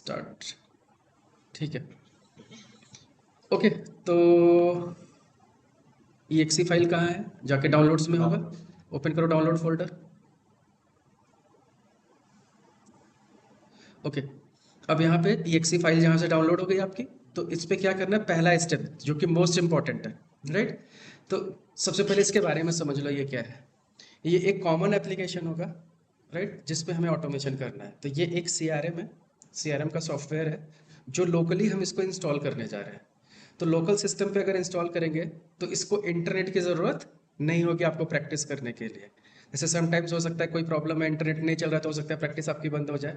Start. ठीक है, okay. तो exe फाइल कहाँ है? जाके डाउनलोड्स में होगा, ओपन करो डाउनलोड फोल्डर। ओके, अब यहाँ पे exe फाइल जहाँ से डाउनलोड हो गई आपकी, तो इस पे क्या करना है, पहला स्टेप जो कि मोस्ट इंपॉर्टेंट है, राइट। तो सबसे पहले इसके बारे में समझ लो ये क्या है। ये एक कॉमन एप्लीकेशन होगा, राइट, जिस पे हमें ऑटोमेशन करना है। तो ये एक CRM है, CRM का सॉफ्टवेयर है जो लोकली हम इसको इंस्टॉल करने जा रहे हैं। तो लोकल सिस्टम पे अगर इंस्टॉल करेंगे तो इसको इंटरनेट की ज़रूरत नहीं होगी आपको प्रैक्टिस करने के लिए। जैसे समटाइम्स हो सकता है कोई प्रॉब्लम है, इंटरनेट नहीं चल रहा, तो हो सकता है प्रैक्टिस आपकी बंद हो जाए।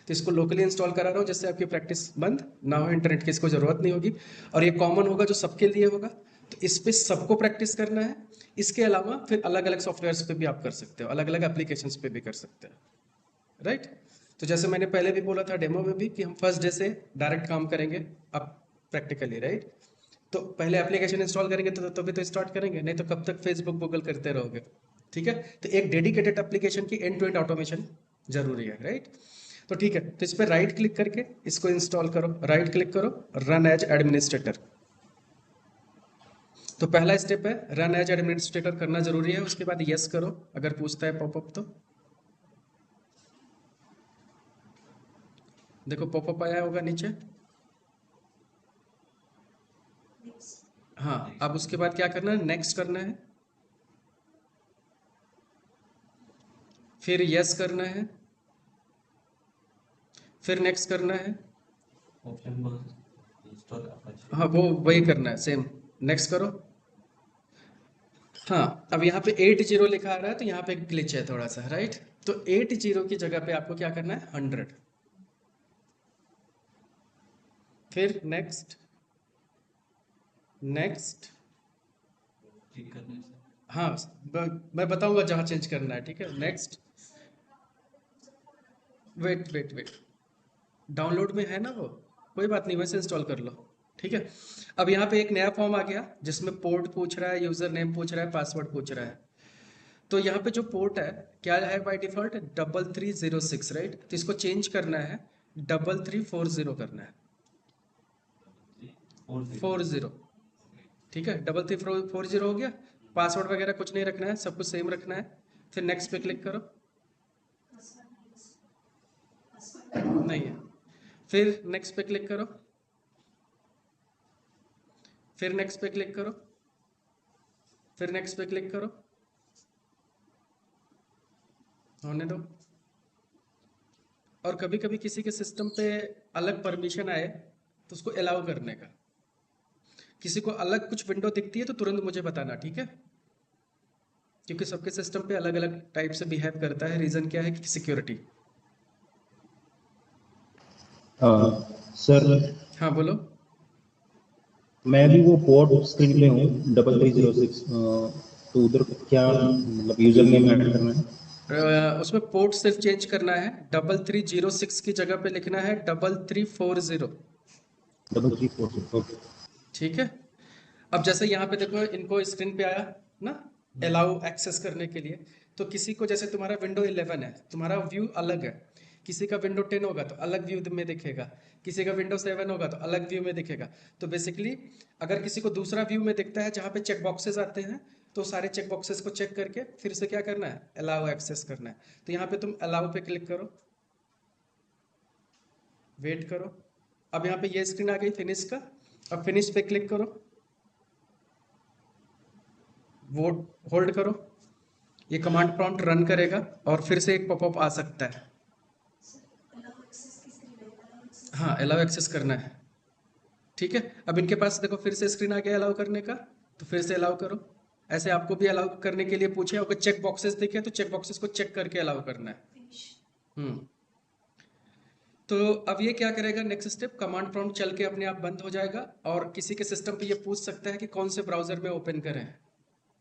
तो इसको लोकली इंस्टॉल करा रहा हूँ जिससे आपकी प्रैक्टिस बंद ना हो, इंटरनेट की इसको ज़रूरत नहीं होगी। और ये कॉमन होगा जो सबके लिए होगा, तो इस पे सबको प्रैक्टिस करना है। इसके अलावा फिर अलग अलग सॉफ्टवेयर्स पे भी आप कर सकते हो, अलग अलग एप्लीकेशंस पे भी कर सकते हो, राइट। तो जैसे मैंने पहले भी बोला था डेमो में भी कि हम फर्स्ट डे से डायरेक्ट काम करेंगे अब प्रैक्टिकली, राइट। तो पहले एप्लीकेशन इंस्टॉल करेंगे तो तभी तो स्टार्ट करेंगे, नहीं तो कब तक फेसबुक गूगल करते रहोगे। ठीक है, तो एक डेडिकेटेड एप्लीकेशन की एंड टू एंड ऑटोमेशन जरूरी है, राइट। तो ठीक है, तो इस पर राइट क्लिक करके इसको इंस्टॉल करो, राइट क्लिक करो, रन एज एडमिनिस्ट्रेटर। तो पहला स्टेप है रन एज एडमिनिस्ट्रेटर करना जरूरी है। उसके बाद यस करो अगर पूछता है पॉपअप तो। देखो पॉपअप आया होगा नीचे। हाँ, अब उसके बाद क्या करना है, नेक्स्ट करना है, फिर यस करना है, फिर नेक्स्ट करना है। हाँ, वो वही करना है सेम, नेक्स्ट करो। हाँ, अब यहाँ पे 80 लिखा आ रहा है तो यहाँ पे ग्लिच है थोड़ा सा, राइट। तो 80 की जगह पे आपको क्या करना है, 100। फिर नेक्स्ट, नेक्स्ट। हाँ, मैं बताऊंगा जहाँ चेंज करना है, ठीक है। Next, wait wait wait, download में है ना वो, कोई बात नहीं, वैसे इंस्टॉल कर लो, ठीक है। अब यहाँ पे एक नया फॉर्म आ गया जिसमें पोर्ट पूछ रहा है, यूजर नेम पूछ रहा है, पासवर्ड पूछ रहा है। तो यहाँ पे जो पोर्ट है क्या है बाय डिफॉल्ट, 3306, राइट। तो इसको चेंज करना है, 3340 करना है, 40। ठीक है, 3340 हो गया। पासवर्ड वगैरह कुछ नहीं रखना है, सब कुछ सेम रखना है। फिर नेक्स्ट पे क्लिक करो, नहीं है। फिर नेक्स्ट पे क्लिक करो, फिर नेक्स्ट पे क्लिक करो, फिर नेक्स्ट पे क्लिक करो, होने दो। और कभी कभी किसी के सिस्टम पे अलग परमिशन आए तो उसको अलाउ करने का, किसी को अलग कुछ विंडो दिखती है तो तुरंत मुझे बताना, ठीक है। क्योंकि सबके सिस्टम पे अलग अलग टाइप से बिहेव करता है। रीजन क्या है कि सिक्योरिटी। सर, हाँ बोलो। मैं भी वो पोर्ट स्क्रीन पे हूँ 3306। तो उधर क्या मतलब यूजर नेम ऐड करना है? उसमें पोर्ट सिर्फ चेंज करना है, 3306 की जगह पे लिखना है 3340। 3346, ओके। ठीक है, अब जैसे यहाँ पे देखो इनको स्क्रीन पे आया ना, अलाउ एक्सेस करने के लिए। तो किसी को, जैसे तुम्हारा विंडो 11 है, तुम्हारा व्यू अलग है। किसी का विंडो 10 होगा तो अलग व्यू में दिखेगा, किसी का विंडो 7 होगा तो अलग व्यू में दिखेगा। तो बेसिकली अगर किसी को दूसरा व्यू में दिखता है जहाँ पे चेक बॉक्सेस आते हैं, तो सारे चेक बॉक्सेस को चेक करके फिर से क्या करना है, अलाउ एक्सेस करना है। तो यहाँ पे तुम अलाउ पे क्लिक करो, वेट करो। अब यहाँ पे ये स्क्रीन आ गई फिनिश का। अब फिनिश पे क्लिक करो, वो होल्ड करो, ये कमांड प्रॉम्प्ट रन करेगा और फिर से एक पॉपअप आ सकता है। हाँ, अलाउ एक्सेस करना है, ठीक है। अब इनके पास देखो फिर से स्क्रीन आ गया अलाउ करने का, तो फिर से अलाउ करो। ऐसे आपको भी अलाउ करने के लिए पूछे, आपको चेक बॉक्सेस दिखे तो चेक बॉक्सेस को चेक करके अलाउ करना है। हम्म। तो अब ये क्या करेगा, नेक्स्ट स्टेप, कमांड प्रॉम्प्ट चल के अपने आप बंद हो जाएगा। और किसी के सिस्टम पे ये पूछ सकता है कि कौन से ब्राउजर में ओपन करें,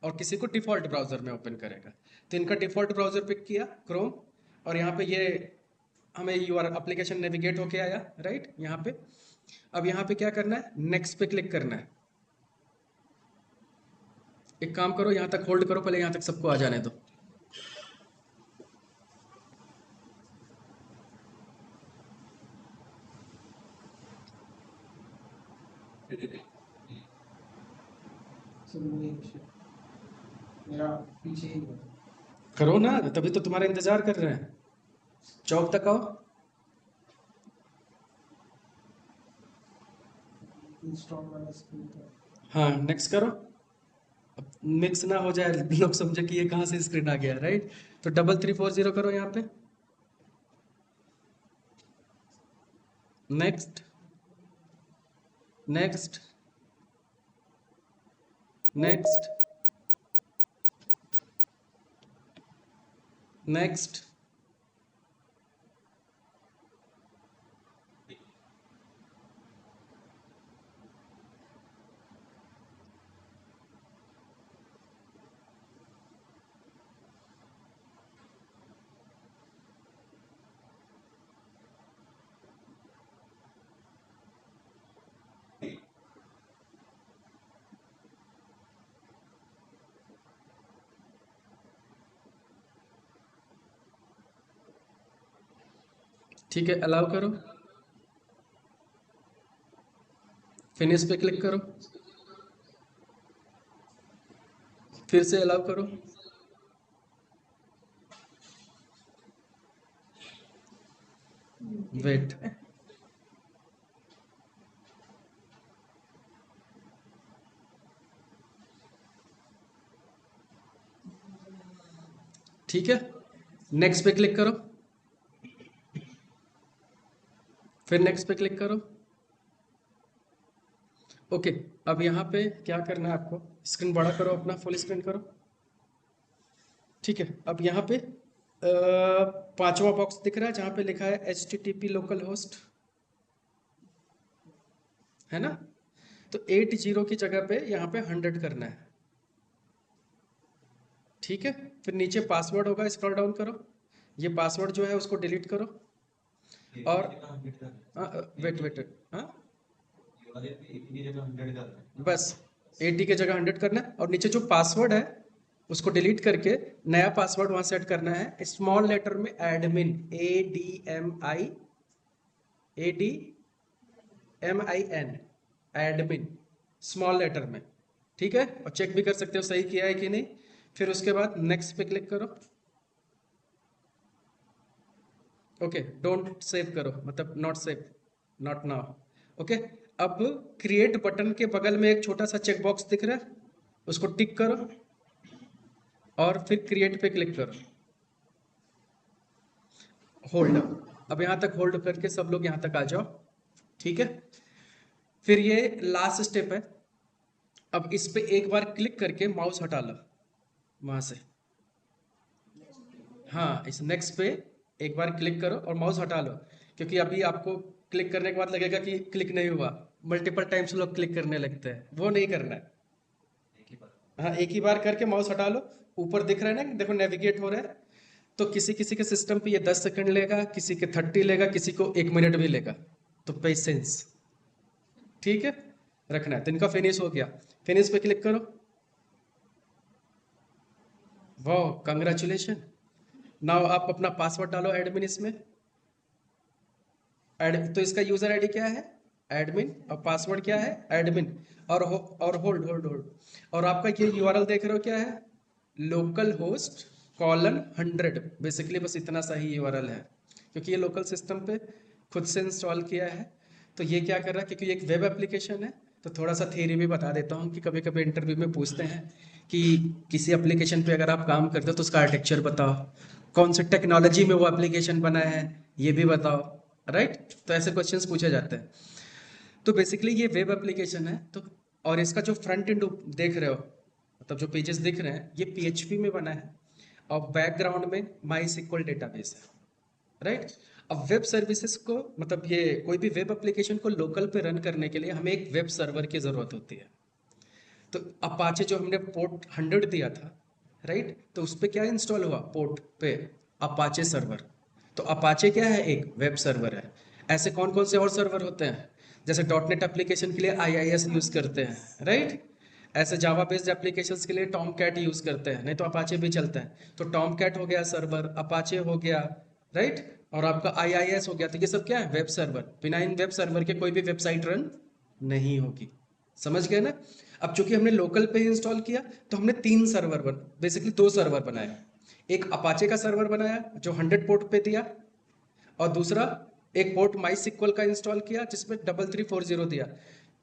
और किसी को डिफॉल्ट ब्राउजर में ओपन करेगा। तो इनका डिफॉल्ट ब्राउजर पिक किया क्रोम, और यहाँ पे ये हमें यूआर एप्लीकेशन नेविगेट होके आया, राइट यहाँ पे। अब यहाँ पे क्या करना है, नेक्स्ट पे क्लिक करना है। एक काम करो, यहाँ तक होल्ड करो, पहले यहाँ तक सबको आ जाने दो। मेरा पीछे ही है। करो ना, तभी तो तुम्हारा इंतजार कर रहे हैं। चौक तक आओ। इंस्टॉल वाला स्क्रीन था। हाँ, नेक्स्ट करो। अब मिक्स ना हो जाए, लोग समझे कि ये कहाँ से स्क्रीन आ गया, राइट? तो 3340 करो यहाँ पे। Next, next, next, next. ठीक है, अलाउ करो। फिनिश पे क्लिक करो, फिर से अलाउ करो। वेट, ठीक है, नेक्स्ट पे क्लिक करो, फिर नेक्स्ट पे क्लिक करो। ओके, अब यहाँ पे क्या करना है आपको, स्क्रीन बड़ा करो, अपना फुल स्क्रीन करो। ठीक है, अब यहाँ पे पांचवा बॉक्स दिख रहा है जहाँ पे लिखा है HTTP लोकल होस्ट, है ना? तो 80 की जगह पे यहाँ पे 100 करना है। ठीक है, फिर नीचे पासवर्ड होगा, स्क्रॉल डाउन करो, ये पासवर्ड जो है उसको डिलीट करो। और वेट वेट, हाँ, बस 80 की जगह 100 करना है, और नीचे जो पासवर्ड है उसको डिलीट करके नया पासवर्ड वहां सेट करना है, स्मॉल लेटर में admin, ADMIN, admin, small letter में। ठीक है, और चेक भी कर सकते हो सही किया है कि नहीं। फिर उसके बाद नेक्स्ट पे क्लिक करो। ओके, डोंट सेव करो, मतलब not save, not now. Okay, अब क्रिएट बटन के बगल में एक छोटा सा चेक बॉक्स दिख रहा है, उसको टिक करो और फिर क्रिएट पे क्लिक करो। होल्ड, अब यहाँ तक होल्ड करके सब लोग यहाँ तक आ जाओ। ठीक है, फिर ये लास्ट स्टेप है। अब इस पे एक बार क्लिक करके माउस हटा लो वहां से। हाँ, इस नेक्स्ट पे एक बार क्लिक करो और माउस हटा लो, क्योंकि अभी आपको क्लिक करने के बाद लगेगा कि क्लिक नहीं हुआ। मल्टीपल टाइम्स लोग क्लिक करने लगते हैं, वो नहीं करना है। हाँ, एक ही बार करके माउस हटा लो। ऊपर दिख रहा है ना कि देखो नेविगेट हो रहा है। तो किसी किसी के सिस्टम पे ये 10 सेकंड लेगा, किसी के 30 लेगा, किसी को 1 मिनट भी लेगा। तो पेशेंस, ठीक है, रखना है। तो इनका फिनिश हो गया, फिनिश पे क्लिक करो। वाह, कंग्रेचुलेशन। नाउ आप अपना पासवर्ड डालो एडमिन इसमें। तो इसका यूजर आईडी क्या है? एडमिन, और पासवर्ड क्या है? एडमिन। और होल्ड होल्ड होल्ड, और आपका ये यूआरएल देख रहे हो क्या है? Local host colon 100। बेसिकली बस इतना सा ही यूआरएल है, क्योंकि ये लोकल सिस्टम पे खुद से इंस्टॉल किया है। तो ये क्या कर रहा है, क्योंकि ये एक वेब एप्लीकेशन है, तो थोड़ा सा थ्योरी भी बता देता हूँ कि कभी कभी इंटरव्यू में पूछते हैं कि किसी एप्लीकेशन पे अगर आप काम करते हो तो उसका आर्किटेक्चर बताओ, कौन सी टेक्नोलॉजी में वो एप्लीकेशन बना है ये भी बताओ, राइट? तो ऐसे क्वेश्चंस पूछे जाते हैं। तो बेसिकली ये वेब एप्लीकेशन है। तो और इसका जो फ्रंट एंड देख रहे हो, मतलब जो पेजेस दिख रहे हैं, ये PHP में बना है, और बैकग्राउंड में माई सिक्वल डेटाबेस है, राइट? अब वेब सर्विसेज को, मतलब ये कोई भी वेब एप्लीकेशन को लोकल पे रन करने के लिए हमें एक वेब सर्वर की ज़रूरत होती है। तो अपाचे जो हमने पोर्ट 100 दिया था, राइट, तो उस पर क्या इंस्टॉल हुआ पोर्ट पे? Apache server. तो अपाचे क्या है? एक वेब सर्वर है। ऐसे कौन कौन से और सर्वर होते हैं? जैसे डॉटनेट एप्लीकेशन के लिए IIS यूज़ करते हैं, राइट? ऐसे जावा बेस्ड एप्लीकेशंस के लिए टॉम कैट यूज़ करते हैं, नहीं तो अपाचे भी चलता है। तो टॉम कैट हो गया सर्वर, अपाचे हो गया, राइट, और आपका IIS हो गया। तो ये सब क्या है? Web server. बिना इन वेब सर्वर के कोई भी वेबसाइट रन नहीं होगी। समझ गए ना? अब चूंकि हमने लोकल पे इंस्टॉल किया तो हमने तीन सर्वर बेसिकली दो सर्वर बनाए। एक अपाचे का सर्वर बनाया जो 100 पोर्ट पे दिया, और दूसरा एक पोर्ट माई सिक्वल का इंस्टॉल किया जिसमें 3340 दिया।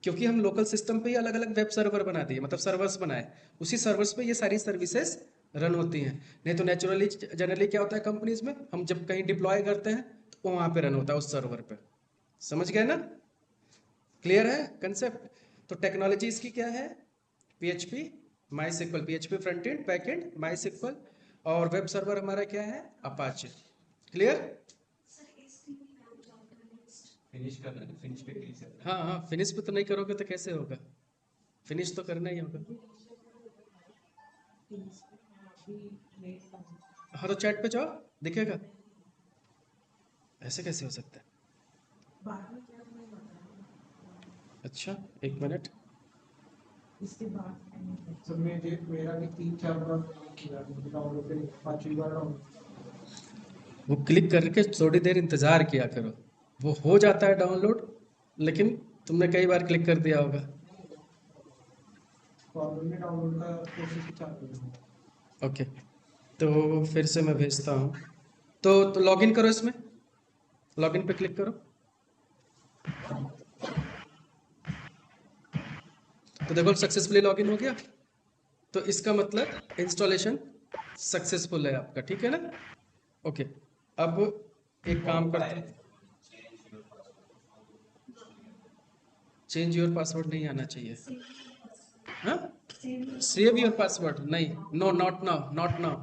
क्योंकि हम लोकल सिस्टम पे ही अलग अलग वेब सर्वर बना दिए, मतलब सर्वर्स बनाए, उसी सर्वर्स पे ये सारी सर्विसेज रन होती हैं। नहीं तो नेचुरली जनरली क्या होता है कंपनीज में, हम जब कहीं डिप्लॉय करते हैं तो वहां पे रन होता है उस सर्वर पे। समझ गए ना? क्लियर है कंसेप्ट? तो टेक्नोलॉजी इसकी क्या है? PHP MySQL, PHP front end back end MySQL, और वेब सर्वर हमारा क्या है? अपाचे। क्लियर? फिनिश करना है, फिनिश पे क्लिक करना है। हाँ हाँ, फिनिश पे तो नहीं करोगे तो कैसे होगा? फिनिश तो करना ही होगा। हाँ तो चैट पे जाओ, दिखेगा। ऐसे कैसे हो सकता है? अच्छा, एक मिनट। सर मेरा भी 3-4 बार किया डाउनलोड पे, 5वीं बार डाउनलोड। वो क्लिक करके थोड़ी देर इंतजार किया करो, वो हो जाता है डाउनलोड, लेकिन तुमने कई बार क्लिक कर दिया होगा। फॉर्मल में डाउनलोड का प्रोसेस चालू है। ओके, तो फिर से मैं भेजता हूँ। तो लॉगिन करो इसमें, लॉगिन पे क्लिक करो। तो देखो सक्सेसफुली लॉगिन हो गया, तो इसका मतलब इंस्टॉलेशन सक्सेसफुल है आपका, ठीक है ना? ओके, अब एक काम करते हैं। चेंज योर पासवर्ड नहीं आना चाहिए। हाँ, सेव योर पासवर्ड नहीं, no, not now, not now.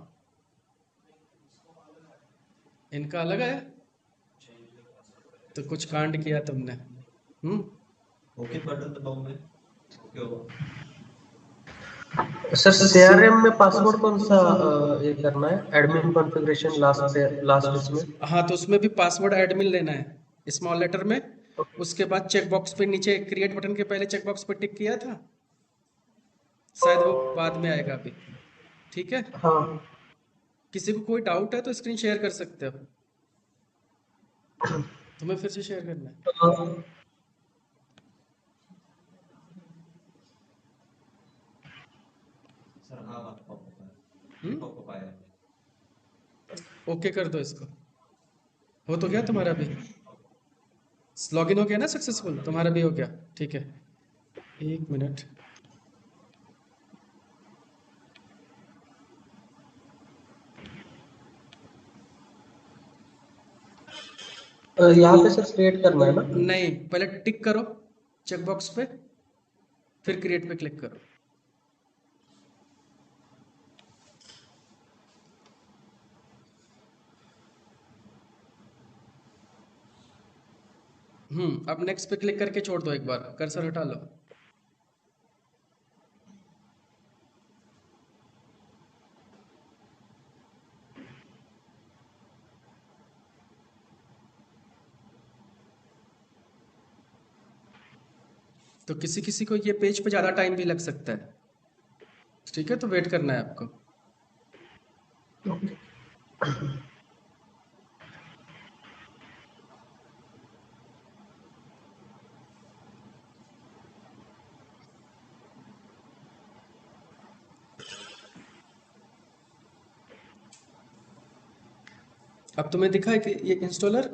इनका अलग है, तो कुछ कांड किया तुमने। ओके बटन दबाऊं मैं, ओके होगा। सर सीआरएम में पासवर्ड कौन सा ये करना है? एडमिन कॉन्फ़िगरेशन लास्ट इसमें। हाँ, तो उसमें भी पासवर्ड एडमिन लेना है स्मॉल लेटर में। उसके बाद चेक बॉक्स पे नीचे क्रिएट बटन के पहले चेक बॉक्स पे टिक किया था, शायद वो बाद में आएगा अभी। ठीक है, हाँ किसी को कोई डाउट है तो स्क्रीन शेयर कर सकते हो। तुम्हें फिर से शेयर करना है? हाँ। सर हाँ बात पॉपअप है, हम्म? पॉपअप आया है। ओके कर दो इसको। हो तो गया तुम्हारा भी, लॉगिन हो गया ना सक्सेसफुल, तुम्हारा भी हो गया। ठीक है, एक मिनट। यहाँ पे सर क्रिएट करना है ना? नहीं, पहले टिक करो चेक बॉक्स पे, फिर क्रिएट पे क्लिक करो। अब नेक्स्ट पे क्लिक करके छोड़ दो, एक बार कर्सर हटा लो। तो किसी किसी को ये पेज पे ज़्यादा टाइम भी लग सकता है, ठीक है? तो वेट करना है आपको। अब तुम्हें दिखा है कि ये इंस्टॉलर,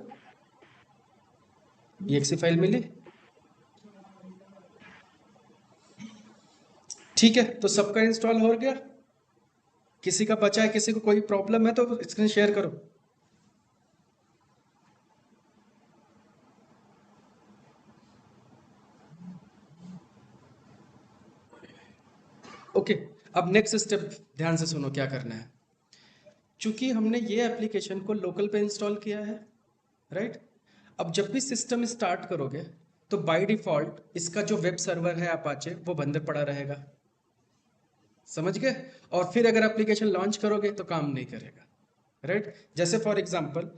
ये exe फाइल मिली। ठीक है, तो सबका इंस्टॉल हो गया। किसी का बचा है, किसी को कोई प्रॉब्लम है तो स्क्रीन शेयर करो। ओके, अब नेक्स्ट स्टेप ध्यान से सुनो क्या करना है। चूंकि हमने ये एप्लीकेशन को लोकल पे इंस्टॉल किया है, राइट? अब जब भी सिस्टम स्टार्ट करोगे तो बाय डिफॉल्ट इसका जो वेब सर्वर है अपाचे वो बंद पड़ा रहेगा। समझ गए? और फिर अगर एप्लीकेशन लॉन्च करोगे तो काम नहीं करेगा, राइट? जैसे फॉर एग्जांपल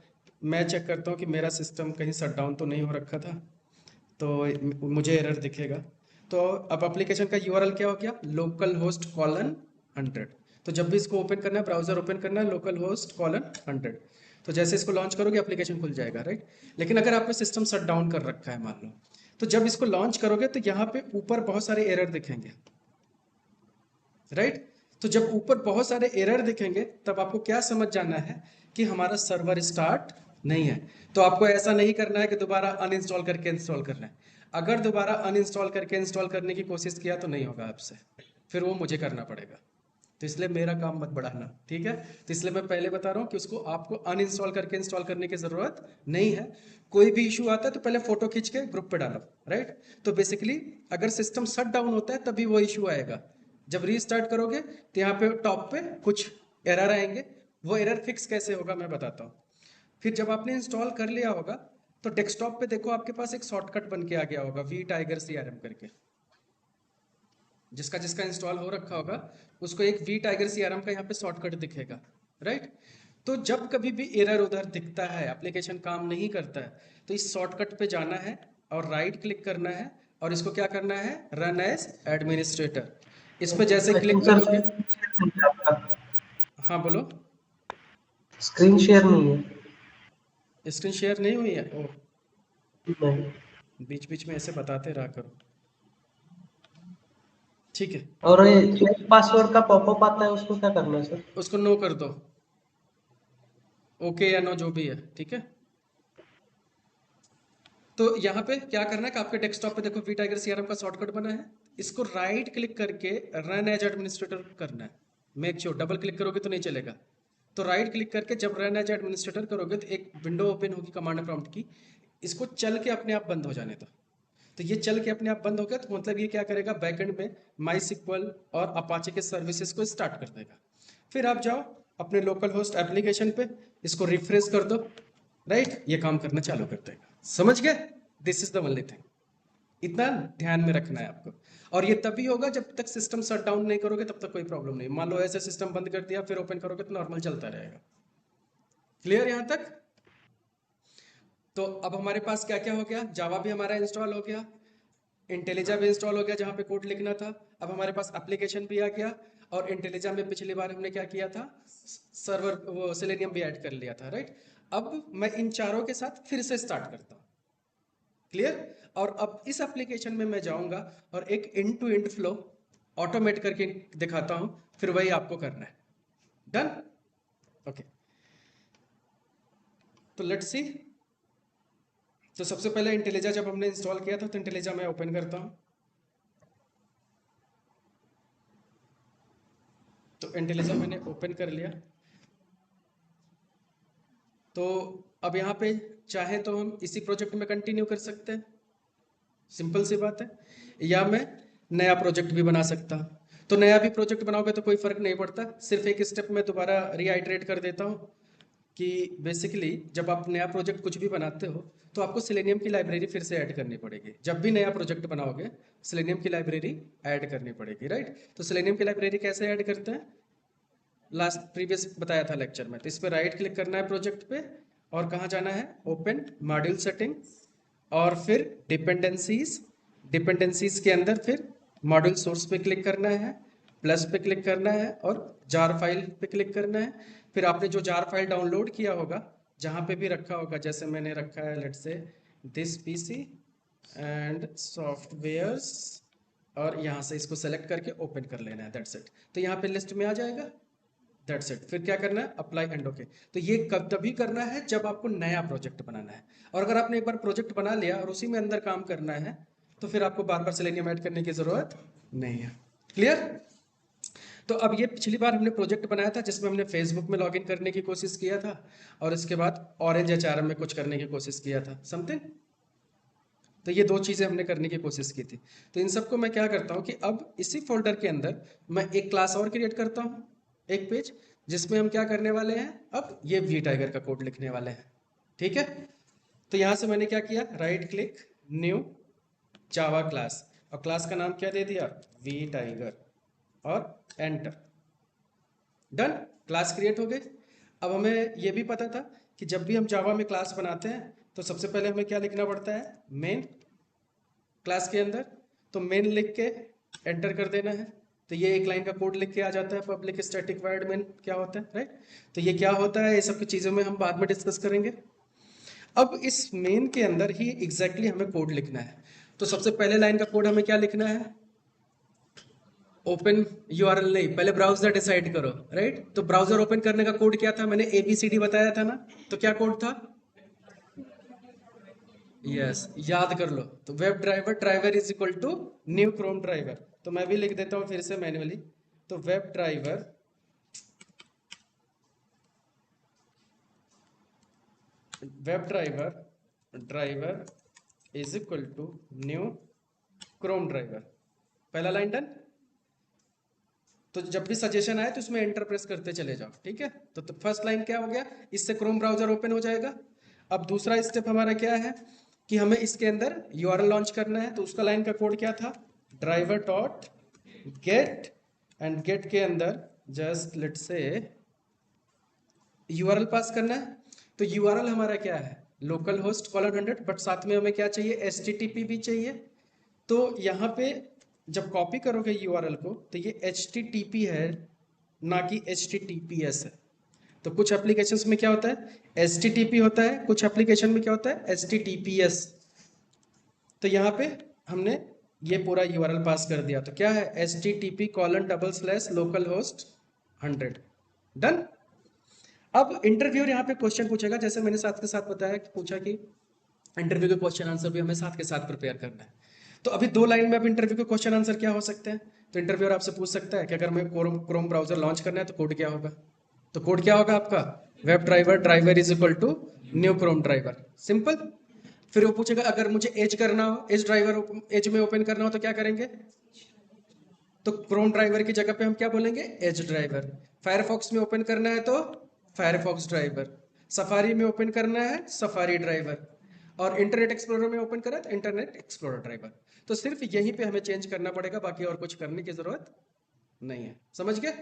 मैं चेक करता हूँ कि मेरा सिस्टम कहीं शट डाउन तो नहीं हो रखा था, तो मुझे एरर दिखेगा। तो अब एप्लीकेशन का यूआरएल क्या हो गया? localhost:100। तो जब भी इसको ओपन करना है, ब्राउजर ओपन करना है, localhost:100। तो जैसे इसको लॉन्च करोगे एप्लीकेशन खुल जाएगा, राइट? लेकिन अगर आपने सिस्टम शट डाउन कर रखा है मान लो, तो जब इसको लॉन्च करोगे तो यहाँ पे ऊपर बहुत सारे एरर दिखेंगे, राइट। तो जब ऊपर बहुत सारे एरर दिखेंगे तब आपको क्या समझ जाना है कि हमारा सर्वर स्टार्ट नहीं है। तो आपको ऐसा नहीं करना है कि दोबारा अनइंस्टॉल करके इंस्टॉल करना है। अगर दोबारा अनइंस्टॉल करके इंस्टॉल करने की कोशिश किया तो नहीं होगा आपसे, फिर वो मुझे करना पड़ेगा। तो इसलिए मेरा काम मत बढ़ाना, ठीक है। तो इसलिए मैं पहले बता रहा हूँ कि उसको आपको अनइंस्टॉल करके इंस्टॉल करने की जरूरत नहीं है। कोई भी इशू आता है तो पहले फोटो खींच के ग्रुप पे डालो, राइट। तो बेसिकली अगर सिस्टम शट डाउन होता है तभी वो इशू आएगा। जब रीस्टार्ट करोगे तो यहाँ पे टॉप पे कुछ एरर आएंगे, वो एरर फिक्स कैसे होगा मैं बताता हूँ। फिर जब आपने इंस्टॉल कर लिया होगा तो डेस्कटॉप पे देखो आपके पास एक शॉर्टकट बन के आ गया होगा वी टाइगर CRM करके। जिसका जिसका इंस्टॉल हो रखा होगा उसको एक वी टाइगर CRM का यहाँ पे शॉर्टकट दिखेगा, राइट। तो जब कभी भी एरर उधर दिखता है, एप्लीकेशन काम नहीं करता है, तो इस शॉर्टकट पे जाना है और राइट क्लिक करना है और इसको क्या करना है, रन एज एडमिनिस्ट्रेटर। इस पे जैसे आई क्लिक थिंक सर करोगे, आपका हाँ बोलो। स्क्रीन शेयर नहीं है। स्क्रीन शेयर नहीं हुई है? ओ, नहीं। बीच बीच में ऐसे बताते रहा करो, ठीक है। और ये जो पासवर्ड का पॉपअप आता है उसको क्या करना है सर? उसको नो कर दो, ओके या नो जो भी है, ठीक है। तो यहाँ पे क्या करना है कि आपके डेस्कटॉप पे देखो वी टाइगर CRM का शॉर्टकट बना है, इसको राइट क्लिक करके रन एज एडमिनिस्ट्रेटर करना है। मेक श्योर डबल क्लिक करोगे तो नहीं चलेगा। तो राइट क्लिक करके जब रन एज एडमिनिस्ट्रेटर करोगे तो एक विंडो ओपन होगी कमांड प्रॉम्प्ट की, इसको चल के अपने आप बंद हो जाने दो। तो ये चल के अपने आप बंद हो गया तो मतलब ये क्या करेगा, बैकएंड में माई सिक्वल और अपाचे के सर्विसेज को स्टार्ट कर देगा। फिर आप जाओ अपने लोकल होस्ट एप्लीकेशन पे, इसको रिफ्रेश कर दो, राइट, ये काम करना चालू कर देगा। समझ गए? This is the only thing, इतना ध्यान में रखना है आपको। और ये तभी होगा जब तक सिस्टम शट डाउन नहीं करोगे, तब तक कोई प्रॉब्लम नहीं। मान लो ऐसे सिस्टम बंद कर दिया फिर ओपन करोगे तो नॉर्मल चलता रहेगा। क्लियर यहां तक? तो अब हमारे पास क्या क्या हो गया, जावा भी हमारा इंस्टॉल हो गया, इंटेलिजा भी इंस्टॉल हो गया जहां पे कोड लिखना था। अब हमारे पास एप्लीकेशन भी आ गया, और इंटेलिजा में पिछली बार हमने क्या किया था, सर्वर वो सेलेनियम भी ऐड कर लिया था, राइट। अब मैं इन चारों के साथ फिर से स्टार्ट करता हूँ, क्लियर। और अब इस एप्लीकेशन में मैं जाऊंगा और एक end to end flow automate करके दिखाता हूं, फिर वही आपको करना है। डन? ओके, तो लेट्स सी। तो सबसे पहले इंटेलिजा जब हमने इंस्टॉल किया था तो इंटेलिजा मैं ओपन करता हूं। तो इंटेलिजा मैंने ओपन कर लिया। तो अब यहाँ पे चाहे तो हम इसी प्रोजेक्ट में कंटिन्यू कर सकते हैं, सिंपल सी बात है, या मैं नया प्रोजेक्ट भी बना सकता हूँ। तो नया भी प्रोजेक्ट बनाओगे तो कोई फर्क नहीं पड़ता, सिर्फ एक स्टेप में दोबारा रीआइटरेट कर देता हूँ कि बेसिकली जब आप नया प्रोजेक्ट कुछ भी बनाते हो तो आपको सेलेनियम की लाइब्रेरी फिर से ऐड करनी पड़ेगी। जब भी नया प्रोजेक्ट बनाओगे सेलेनियम की लाइब्रेरी ऐड करनी पड़ेगी, राइट। तो सेलेनियम की लाइब्रेरी कैसे ऐड करते हैं, लास्ट प्रीवियस बताया था लेक्चर में। तो इस पर राइट क्लिक करना है प्रोजेक्ट पे, और कहाँ जाना है, ओपन मॉड्यूल सेटिंग, और फिर डिपेंडेंसीज। डिपेंडेंसीज के अंदर फिर मॉड्यूल सोर्स पे क्लिक करना है, प्लस पे क्लिक करना है, और जार फाइल पे क्लिक करना है। फिर आपने जो जार फाइल डाउनलोड किया होगा जहाँ पे भी रखा होगा, जैसे मैंने रखा है let's say this PC and softwares, और यहाँ से इसको सेलेक्ट करके ओपन कर लेना है, दैट्स इट। तो यहाँ पे लिस्ट में आ जाएगा, दैट्स इट। फिर क्या करना है, अप्लाई एंड ओके। तो ये कब तभी करना है जब आपको नया प्रोजेक्ट बनाना है। और अगर आपने एक बार प्रोजेक्ट बना लिया और उसी में अंदर काम करना है तो फिर आपको बार बार सेलेनियम ऐड करने की जरूरत नहीं है। क्लियर? तो अब ये पिछली बार हमने प्रोजेक्ट बनाया था जिसमें हमने फेसबुक में लॉगिन करने की कोशिश किया था, और इसके बाद ऑरेंज HRM में कुछ करने की कोशिश किया था, समथिंग। तो ये दो चीजें हमने करने की कोशिश की थी। तो इन सबको मैं क्या करता हूँ कि अब इसी फोल्डर के अंदर मैं एक क्लास और क्रिएट करता हूँ, एक पेज, जिसमें हम क्या करने वाले हैं, अब ये वी टाइगर का कोड लिखने वाले हैं, ठीक है। तो यहां से मैंने क्या किया, right click, new Java class, और क्लास का नाम क्या दे दिया, वी टाइगर, और एंटर। डन, क्लास क्रिएट हो गई। अब हमें यह भी पता था कि जब भी हम जावा में क्लास बनाते हैं तो सबसे पहले हमें क्या लिखना पड़ता है, मेन क्लास के अंदर। तो मेन लिख के एंटर कर देना है। तो ये एक लाइन का कोड लिख के आ जाता है, पब्लिक स्टैटिक वॉइड मेन क्या होता है, राइट। तो ये क्या होता है, ये सब की चीज़ों में हम बाद में डिस्कस करेंगे। अब इस मेन के अंदर ही एग्जैक्टली हमें कोड लिखना है। तो सबसे पहले लाइन का कोड हमें क्या लिखना है? ओपन यूआरएल नहीं, पहले ब्राउजर डिसाइड करो, राइट? तो ब्राउजर ओपन करने का कोड क्या था? मैंने ABCD बताया था ना, तो क्या कोड था? यस, याद कर लो। तो web driver driver is equal to new Chrome driver. तो मैं भी लिख देता हूं फिर से मैन्युअली। तो web driver driver is equal to new Chrome driver. पहला लाइन डन। तो जब भी सजेशन आए तो उसमें एंटर प्रेस करते चले जाओ, ठीक है? तो फर्स्ट लाइन क्या हो गया? इससे क्रोम ब्राउजर ओपन हो जाएगा। अब दूसरा स्टेप हमारा क्या है कि हमें इसके अंदर यूआरएल लॉन्च करना है। तो उसका लाइन का कोड क्या था? Driver dot get, and get के अंदर just let's say URL pass करना है। तो यूआरएल हमारा क्या है? लोकल होस्ट कॉलन 100, बट साथ में हमें क्या चाहिए? HTTP भी चाहिए। तो यहाँ पे जब कॉपी करोगे यूआरएल को तो ये HTTP है, ना कि HTTPS है। तो कुछ एप्लीकेशंस में क्या होता है? HTTP होता है, कुछ एप्लीकेशन में क्या होता है? HTTPS। तो यहाँ पे हमने ये पूरा यूआरएल पास कर दिया। तो क्या है? http://localhost 100। डन। अब इंटरव्यूअर यहाँ पे क्वेश्चन पूछेगा, जैसे मैंने साथ के साथ बताया कि पूछा कि इंटरव्यू के क्वेश्चन आंसर भी हमें साथ के साथ प्रिपेयर करना है। तो अभी 2 लाइन में अब इंटरव्यू के क्वेश्चन आंसर क्या हो सकते हैं? तो इंटरव्यूअर आपसे पूछ सकता है कि अगर हमें क्रोम ब्राउजर लॉन्च करना है तो कोड क्या होगा? तो कोड क्या होगा आपका? Web driver driver is equal to new Chrome driver. Simple. फिर वो पूछेगा अगर मुझे एज करना हो, एज ड्राइवर एज में ओपन करना हो तो क्या करेंगे? तो क्रोम ड्राइवर की जगह पे हम क्या बोलेंगे? Edge driver. फायरफॉक्स में ओपन करना है तो फायरफॉक्स ड्राइवर। सफारी में ओपन करना है सफारी ड्राइवर। और इंटरनेट एक्सप्लोरर में ओपन करा तो इंटरनेट एक्सप्लोरर ड्राइवर। तो सिर्फ यहीं पे हमें चेंज करना पड़ेगा, बाकी और कुछ करने की जरूरत नहीं है। समझ गए?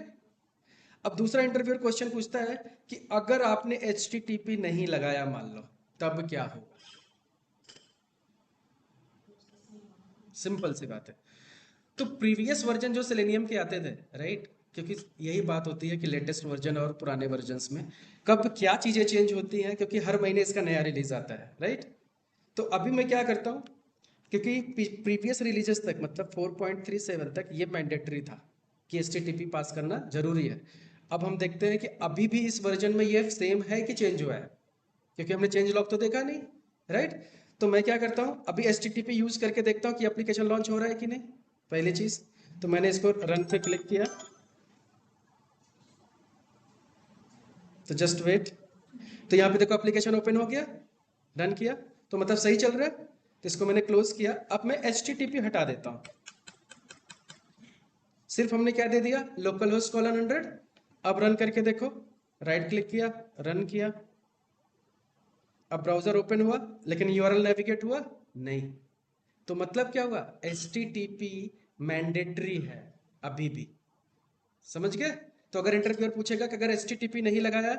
अब दूसरा इंटरव्यूअर क्वेश्चन पूछता है कि अगर आपने HTTP नहीं लगाया मान लो, तब क्या होगा? सिंपल सी बात है। तो प्रीवियस वर्जन जो सेलेनियम के आते थे, राइट? क्योंकि यही बात होती है कि लेटेस्ट वर्जन और पुराने वर्जन्स में कब क्या चीजें चेंज होती हैं, क्योंकि हर महीने इसका नया रिलीज आता है, राइट? तो अभी मैं क्या करता हूँ, क्योंकि प्रीवियस रिलीजेस तक मतलब 4.37 तक ये मैंडेटरी था कि HTTP पास करना जरूरी है। अब हम देखते हैं कि अभी भी इस वर्जन में ये सेम है कि चेंज हुआ है, क्योंकि हमने चेंज लॉग तो देखा नहीं, राइट? तो मैं क्या करता हूँ, अभी HTTP यूज करके देखता हूँ कि एप्लीकेशन लॉन्च हो रहा है कि नहीं। पहली चीज तो मैंने इसको रन पे क्लिक किया, तो जस्ट वेट। तो यहाँ पे देखो एप्लीकेशन ओपन हो गया, रन किया, तो मतलब सही चल रहा है। तो इसको मैंने क्लोज किया। अब मैं HTTP हटा देता हूँ। सिर्फ हमने क्या दे दिया? Local host colon 100। अब रन करके देखो, राइट क्लिक किया, रन किया। अब ब्राउजर ओपन हुआ, लेकिन यूआरएल नेविगेट हुआ नहीं। तो मतलब क्या हुआ? HTTP मैंडेटरी है अभी भी। समझ गए? तो अगर इंटरव्यूअर पूछेगा कि अगर HTTP नहीं लगाया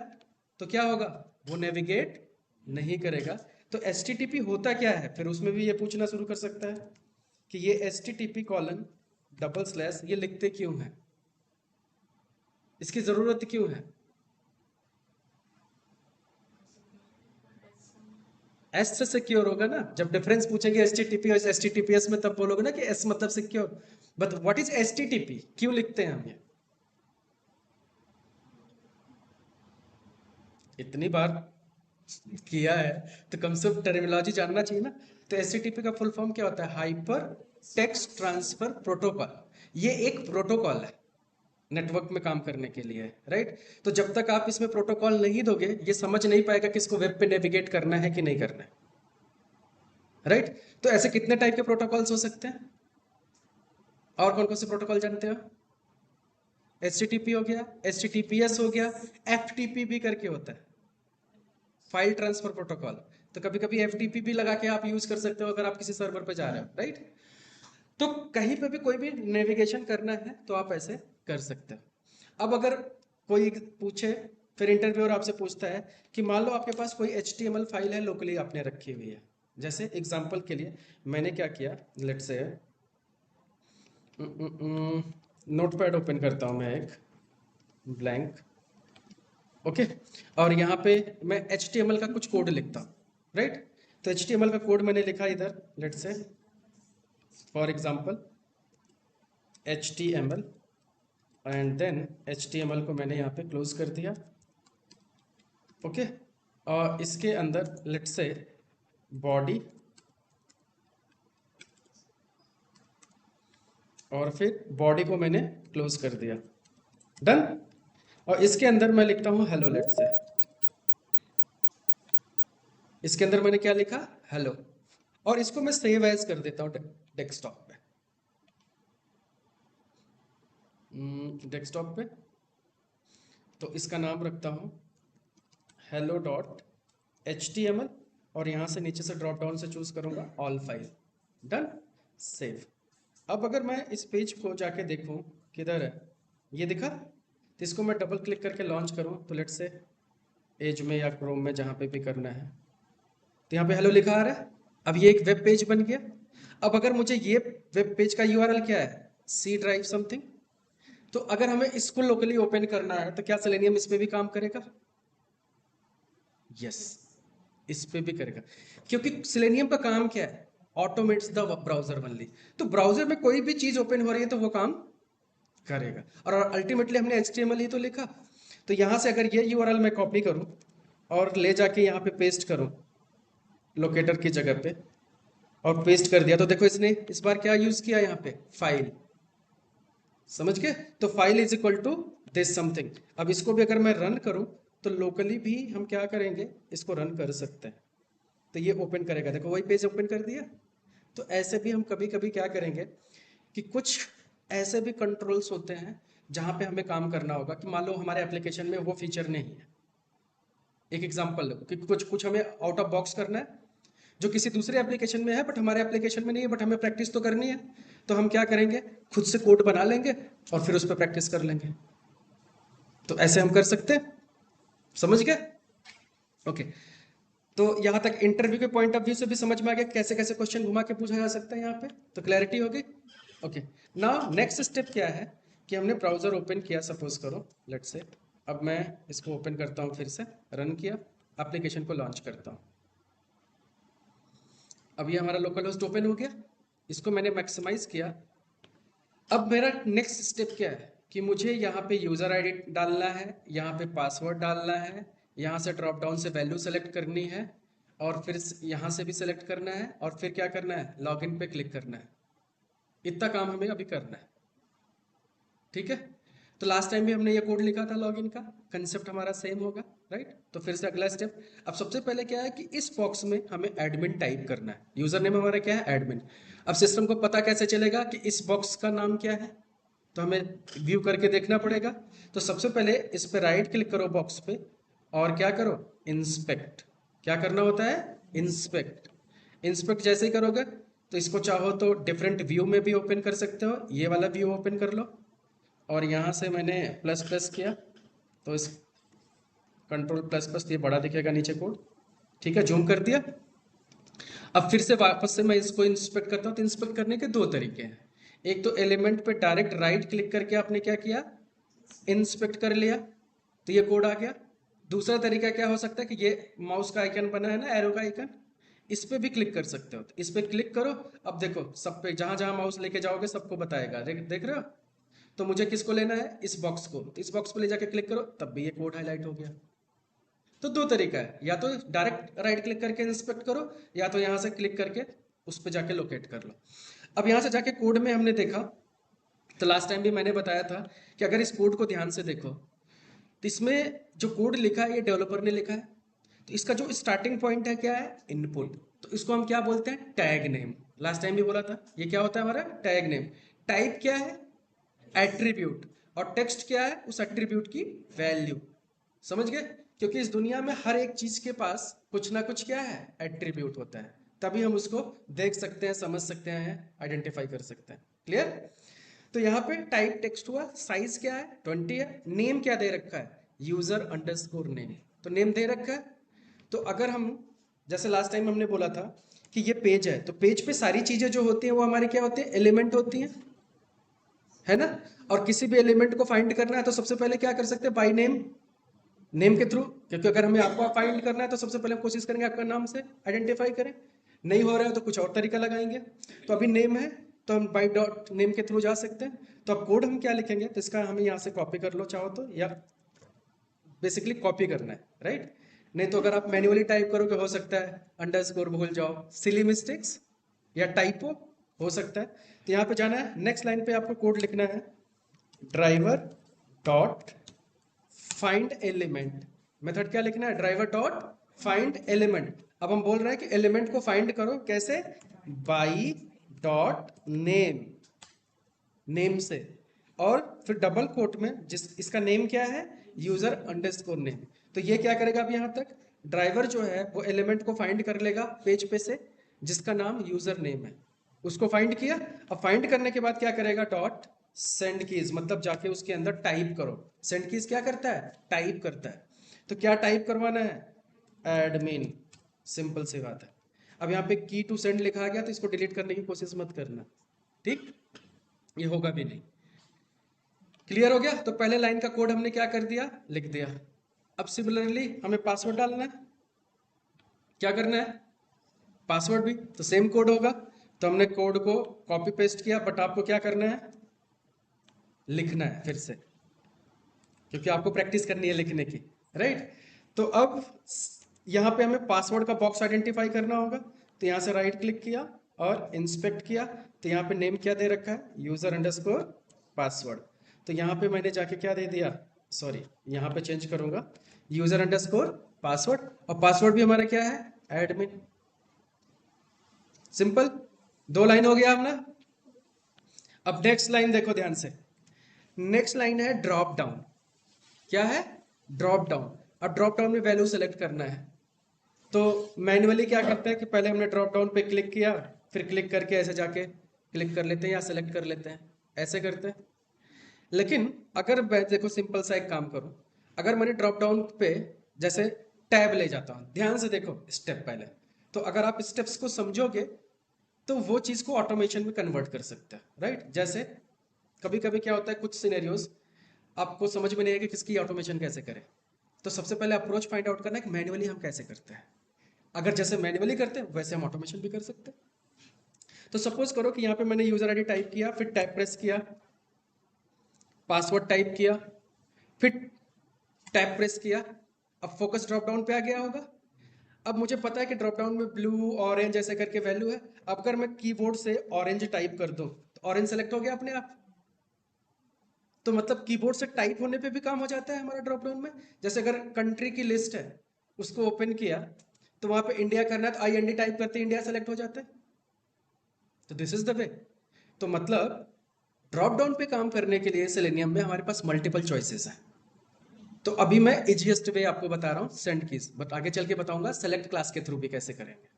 तो क्या होगा? वो नेविगेट नहीं करेगा। तो HTTP होता क्या है? फिर उसमें भी ये पूछना शुरू कर सकता है कि ये HTTP:// ये लिखते क्यों है? इसकी जरूरत क्यों है? एस से सिक्योर होगा ना। जब डिफरेंस पूछेंगे HTTP और HTTPS में, तब बोलोगे ना कि एस मतलब secure. But what is HTTP? क्यों लिखते हैं हम ये? इतनी बार किया है तो कम से कम टर्मिनोलॉजी जानना चाहिए ना। तो HTTP का फुल फॉर्म क्या होता है? Hyper text transfer protocol. ये एक प्रोटोकॉल है नेटवर्क में काम करने के लिए, राइट? तो जब तक आप इसमें प्रोटोकॉल नहीं दोगे, ये समझ नहीं पाएगा कि इसको वेब पे नेविगेट करना है कि नहीं करना है, राइट? तो ऐसे कितने टाइप के प्रोटोकॉल्स हो सकते हैं? और कौन कौन से प्रोटोकॉल जानते हो? HTTP हो गया, HTTPS हो गया, FTP भी करके होता है, फाइल ट्रांसफर प्रोटोकॉल। तो कभी कभी FTP भी लगा के आप यूज कर सकते हो अगर आप किसी सर्वर पे जा रहे हो, राइट? तो कहीं पे भी कोई भी नेविगेशन करना है तो आप ऐसे कर सकते हो। अब अगर कोई पूछे, फिर इंटरव्यूअर आपसे पूछता है कि मान लो आपके पास कोई HTML फाइल है, लोकली आपने रखी हुई है। जैसे एग्जांपल के लिए मैंने क्या किया, लेट्स से नोटपैड ओपन करता हूं मैं, एक ब्लैंक, ओके। और यहाँ पे मैं HTML का कुछ कोड लिखता हूँ, राइट। तो HTML का कोड मैंने लिखा इधर, let's say for example HTML, and then HTML को मैंने यहाँ पे क्लोज कर दिया, ओके। और इसके अंदर लेट्स से बॉडी, और फिर बॉडी को मैंने क्लोज कर दिया, डन। और इसके अंदर मैं लिखता हूँ हेलो, लेट्स से इसके अंदर मैंने क्या लिखा, हेलो। और इसको मैं सेव एज कर देता हूँ डेस्कटॉप पे, डेस्कटॉप पे। तो इसका नाम रखता हूँ hello.html, और यहाँ से नीचे से ड्रॉप डाउन से चूज करूंगा ऑल फाइल, डन, सेव। अब अगर मैं इस पेज को जाके देखूं किधर है, ये दिखा, तो इसको मैं डबल क्लिक करके लॉन्च करूं, तो लेट्स से एज में या क्रोम में जहाँ पे भी करना है, तो यहाँ पे हेलो लिखा आ रहा है। अब ये एक वेब पेज बन गया। अब अगर मुझे ये वेब पेज का URL क्या है, सी ड्राइव समथिंग, तो अगर हमें इसको लोकली ओपन करना है तो क्या सेलेनियम इस पे भी काम करेगा? यस, इस पे भी करेगा, क्योंकि सेलेनियम का काम क्या है, ऑटोमेट्स द ब्राउजर ओनली। तो ब्राउजर में कोई भी चीज ओपन हो रही है तो वो काम करेगा, और अल्टीमेटली हमने HTML ही तो लिखा। तो यहां से अगर ये URL मैं कॉपी करूं और ले जाके यहाँ पे पेस्ट करूं लोकेटर की जगह पे, और पेस्ट कर दिया, तो देखो इसने इस बार क्या यूज किया यहाँ पे, फाइल, समझ गए? तो file is equal to this something. अब इसको भी अगर मैं रन करूं तो लोकली भी हम क्या करेंगे, इसको रन कर सकते हैं, तो ये ओपन करेगा, देखो वही पेज ओपन कर दिया। तो ऐसे भी हम कभी कभी क्या करेंगे कि कुछ ऐसे भी कंट्रोल्स होते हैं जहां पे हमें काम करना होगा, कि मान लो हमारे एप्लीकेशन में वो फीचर नहीं है। एक एग्जांपल लो कि कुछ हमें आउट ऑफ बॉक्स करना है जो किसी दूसरे एप्लीकेशन में है बट हमारे एप्लीकेशन में नहीं है, बट हमें प्रैक्टिस तो करनी है। तो हम क्या करेंगे, खुद से कोड बना लेंगे और फिर उस पर प्रैक्टिस कर लेंगे। तो ऐसे हम कर सकते हैं, समझ गए? ओके, तो यहां तक इंटरव्यू के पॉइंट ऑफ व्यू से भी समझ में आ गया कैसे कैसे क्वेश्चन घुमा के पूछा जा सकता है यहाँ पे, तो क्लैरिटी होगी। ओके, नाउ नेक्स्ट स्टेप क्या है कि हमने ब्राउजर ओपन किया, सपोज करो लेट्स से, अब मैं इसको ओपन करता हूँ, फिर से रन किया, एप्लीकेशन को लॉन्च करता हूँ। अब ये हमारा लोकल होस्ट ओपन हो गया, इसको मैंने मैक्सिमाइज किया। अब मेरा नेक्स्ट स्टेप क्या है कि मुझे यहाँ पे यूजर आईडी डालना है, यहाँ पे पासवर्ड डालना है, यहाँ से ड्रॉप डाउन से वैल्यू सेलेक्ट करनी है, और फिर यहाँ से भी सेलेक्ट करना है, और फिर क्या करना है, लॉगिन पे क्लिक करना है। इतना काम हमें अभी करना है, ठीक है? तो लास्ट टाइम भी हमने ये कोड लिखा था लॉगिन का, कंसेप्ट हमारा सेम होगा, राइट? तो फिर से अगला स्टेप, अब सबसे पहले क्या है कि इस बॉक्स में हमें एडमिन टाइप करना है। यूजर नेम हमारा क्या है, एडमिन। अब सिस्टम को पता कैसे चलेगा कि इस बॉक्स का नाम क्या है, तो हमें व्यू करके देखना पड़ेगा। तो सबसे पहले इस पे राइट क्लिक करो बॉक्स पे, और क्या करो, इंस्पेक्ट। क्या करना होता है, इंस्पेक्ट। इंस्पेक्ट जैसे ही करोगे तो इसको चाहो तो डिफरेंट व्यू में भी ओपन कर सकते हो, ये वाला व्यू ओपन कर लो, और यहाँ से मैंने प्लस प्लस किया तो इस कंट्रोल प्लस प्लस, ये बड़ा दिखेगा नीचे कोड, ठीक है, जूम कर दिया। अब फिर से वापस से मैं इसको इंस्पेक्ट करता हूँ। तो इंस्पेक्ट करने के दो तरीके हैं, एक तो एलिमेंट पे डायरेक्ट राइट क्लिक करके आपने क्या किया, इंस्पेक्ट कर लिया, तो ये कोड आ गया। दूसरा तरीका क्या हो सकता है कि ये माउस का आइकन बना है ना, एरो का आइकन, इस पे भी क्लिक कर सकते हो। तो इस पे क्लिक करो, अब देखो सब पे जहां जहां माउस लेके जाओगे सबको बताएगा, देख रहे हो? तो मुझे किसको लेना है, इस बॉक्स को, तो इस बॉक्स पे ले जाके क्लिक करो, तब भी ये कोड हाईलाइट हो गया। तो दो तरीका है, या तो डायरेक्ट राइट क्लिक करके इंस्पेक्ट करो, या तो यहाँ से क्लिक करके उस पर जाके लोकेट कर लो। अब यहाँ से जाके कोड में हमने देखा, तो लास्ट टाइम भी मैंने बताया था कि अगर इस कोड को ध्यान से देखो तो इसमें जो कोड लिखा है ये डेवलपर ने लिखा है। तो इसका जो स्टार्टिंग पॉइंट है क्या है, इनपुट, तो इसको हम क्या बोलते हैं, टैग नेम। लास्ट टाइम भी बोला था, ये क्या होता है हमारा, टैग नेम। टाइप क्या है, एट्रीब्यूट, और टेक्स्ट क्या है, उस एट्रीब्यूट की वैल्यू। समझ गए? क्योंकि इस दुनिया में हर एक चीज के पास कुछ ना कुछ क्या है, एट्रीब्यूट होता है, तभी हम उसको देख सकते हैं, समझ सकते हैं, आइडेंटिफाई कर सकते हैं। क्लियर? तो यहाँ पे टाइप टेक्स्ट हुआ, साइज क्या है 20 है, नेम क्या दे रखा है, यूजर अंडरस्कोर नेम, तो नेम दे रखा है। तो अगर हम जैसे लास्ट टाइम हमने बोला था कि ये पेज है, तो पेज पे सारी चीजें जो होती हैं वो हमारे क्या होती हैं, एलिमेंट होती हैं, है ना? और किसी भी एलिमेंट को फाइंड करना है तो सबसे पहले क्या कर सकते हैं, बाय नेम, नेम के थ्रू क्योंकि अगर हमें आपको फाइंड करना है तो सबसे पहले हम कोशिश करेंगे आपका नाम से आइडेंटिफाई करें, नहीं हो रहा है तो कुछ और तरीका लगाएंगे। तो अभी नेम है तो हम बाई डॉट नेम के थ्रू जा सकते हैं। तो अब कोड हम क्या लिखेंगे, तो इसका हमें यहाँ से कॉपी कर लो चाहो तो, या बेसिकली कॉपी करना है, राइट। नहीं तो अगर आप मैन्युअली टाइप करोगे हो सकता है अंडरस्कोर भूल जाओ, सिली मिस्टेक्स या टाइपो हो सकता है। तो यहाँ पे जाना है, नेक्स्ट लाइन पे आपको कोड लिखना है driver dot find element. Method क्या लिखना है, ड्राइवर डॉट फाइंड एलिमेंट। अब हम बोल रहे हैं कि एलिमेंट को फाइंड करो, कैसे, बाई डॉट नेम, नेम से, और फिर डबल कोट में जिस इसका नेम क्या है, यूजर अंडरस्कोर नेम। तो ये क्या करेगा, अब यहां तक ड्राइवर जो है वो एलिमेंट को फाइंड कर लेगा पेज पे से जिसका नाम यूजर नेम है, उसको फाइंड किया। अब फाइंड करने के बाद क्या करेगा, डॉट सेंड कीज, मतलब जाके उसके अंदर टाइप करो। सेंड कीज क्या करता है, टाइप करता है। तो क्या टाइप करवाना है, एडमिन, सिंपल सी बात है। अब यहाँ पे की टू सेंड लिखा गया तो इसको डिलीट करने की कोशिश मत करना, ठीक, ये होगा भी नहीं। क्लियर हो गया। तो पहले लाइन का कोड हमने क्या कर दिया, लिख दिया। अब सिमिलरली हमें पासवर्ड डालना है, क्या करना है, पासवर्ड भी तो सेम कोड होगा। तो हमने कोड को कॉपी पेस्ट किया, बट आपको क्या करना है, लिखना है फिर से, क्योंकि आपको प्रैक्टिस करनी है लिखने की, राइट। तो अब यहाँ पे हमें पासवर्ड का बॉक्स आइडेंटिफाई करना होगा। तो यहाँ से राइट क्लिक किया और इंस्पेक्ट किया। तो यहाँ पे नेम क्या दे रखा है, यूजर अंडरस्कोर पासवर्ड। तो यहाँ पे मैंने जाके क्या दे दिया, सॉरी यहाँ पे चेंज करूंगा, यूजर अंडरस्कोर पासवर्ड, और पासवर्ड भी हमारा क्या है, एडमिन। सिंपल, 2 लाइन हो गया अपना। अब नेक्स्ट लाइन देखो ध्यान से, नेक्स्ट लाइन है ड्रॉप डाउन। क्या है, ड्रॉप डाउन। अब ड्रॉप डाउन में वैल्यू सेलेक्ट करना है। तो मैन्युअली क्या करते हैं कि पहले हमने ड्रॉप डाउन पे क्लिक किया, फिर क्लिक करके ऐसे जाके क्लिक कर लेते हैं या सेलेक्ट कर लेते हैं, ऐसे करते हैं। लेकिन अगर मैं देखो सिंपल सा एक काम करूं, अगर मैंने ड्रॉप डाउन पे जैसे टैब ले जाता हूं, ध्यान से देखो स्टेप पहले, तो अगर आप स्टेप्स को समझोगे तो वो चीज को ऑटोमेशन में कन्वर्ट कर सकते हैं, राइट। जैसे कभी कभी क्या होता है, कुछ सिनेरियोज आपको समझ में नहीं है कि किसकी ऑटोमेशन कैसे करें। तो सबसे पहले अप्रोच फाइंड आउट करना है कि मैन्युअली हम कैसे करते हैं। अगर जैसे मैन्युअली करते हैं वैसे हम ऑटोमेशन भी कर सकते हैं। तो सपोज करो कि यहाँ पे मैंने यूजर आईडी टाइप किया, फिर टैब प्रेस किया, पासवर्ड टाइप किया, फिर टैब प्रेस किया। अब फोकस ड्रॉप डाउन पे आ गया होगा। अब मुझे पता है कि ड्रॉप डाउन में ब्लू ऑरेंज ऐसे करके वैल्यू है। अब अगर मैं कीबोर्ड से ऑरेंज टाइप कर दूं तो ऑरेंज सेलेक्ट हो गया अपने आप। तो मतलब कीबोर्ड से टाइप होने पे भी काम हो जाता है हमारा ड्रॉप डाउन में। जैसे अगर कंट्री की लिस्ट है, उसको ओपन किया तो वहां पे इंडिया करना है तो IND टाइप करते इंडिया सेलेक्ट हो जाता है। तो दिस इज द वे। तो मतलब ड्रॉप डाउन पे काम करने के लिए सेलेनियम में हमारे पास मल्टीपल चॉइसेस है। तो अभी मैं इजीएस्ट वे आपको बता रहा हूँ सेंड कीज, बट आगे चल के बताऊंगा सेलेक्ट क्लास के थ्रू भी कैसे करेंगे,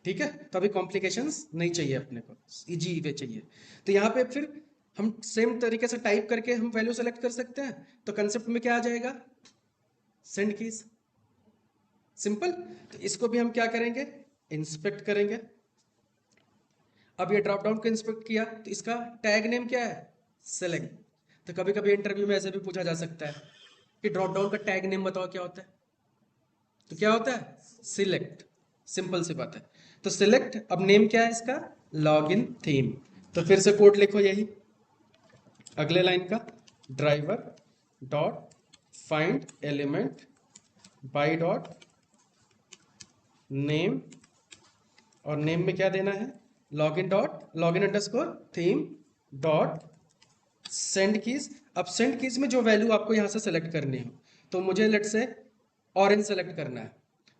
ठीक है। तो अभी कॉम्प्लिकेशंस नहीं चाहिए अपने को, इजी वे चाहिए। तो यहाँ पे फिर हम सेम तरीके से टाइप करके हम वैल्यू सेलेक्ट कर सकते हैं। तो कंसेप्ट में क्या आ जाएगा, सेंड कीज, सिंपल। तो इसको भी हम क्या करेंगे, इंस्पेक्ट करेंगे। अब ये ड्रॉप डाउन को इंस्पेक्ट किया तो इसका टैग नेम क्या है, सेलेक्ट। तो कभी कभी इंटरव्यू में ऐसे भी पूछा जा सकता है कि ड्रॉप डाउन का टैग नेम बताओ क्या होता है। तो क्या होता है, सिलेक्ट, सिंपल सी बात है। तो सिलेक्ट, अब नेम क्या है इसका, लॉगिन थीम। तो फिर से कोड लिखो यही अगले लाइन का, driver dot find element by dot name, और नेम में क्या देना है, login underscore theme dot send keys. अब सेंड कीज में जो वैल्यू आपको यहां से सेलेक्ट करनी हो, तो मुझे लेट से ऑरेंज सेलेक्ट करना है।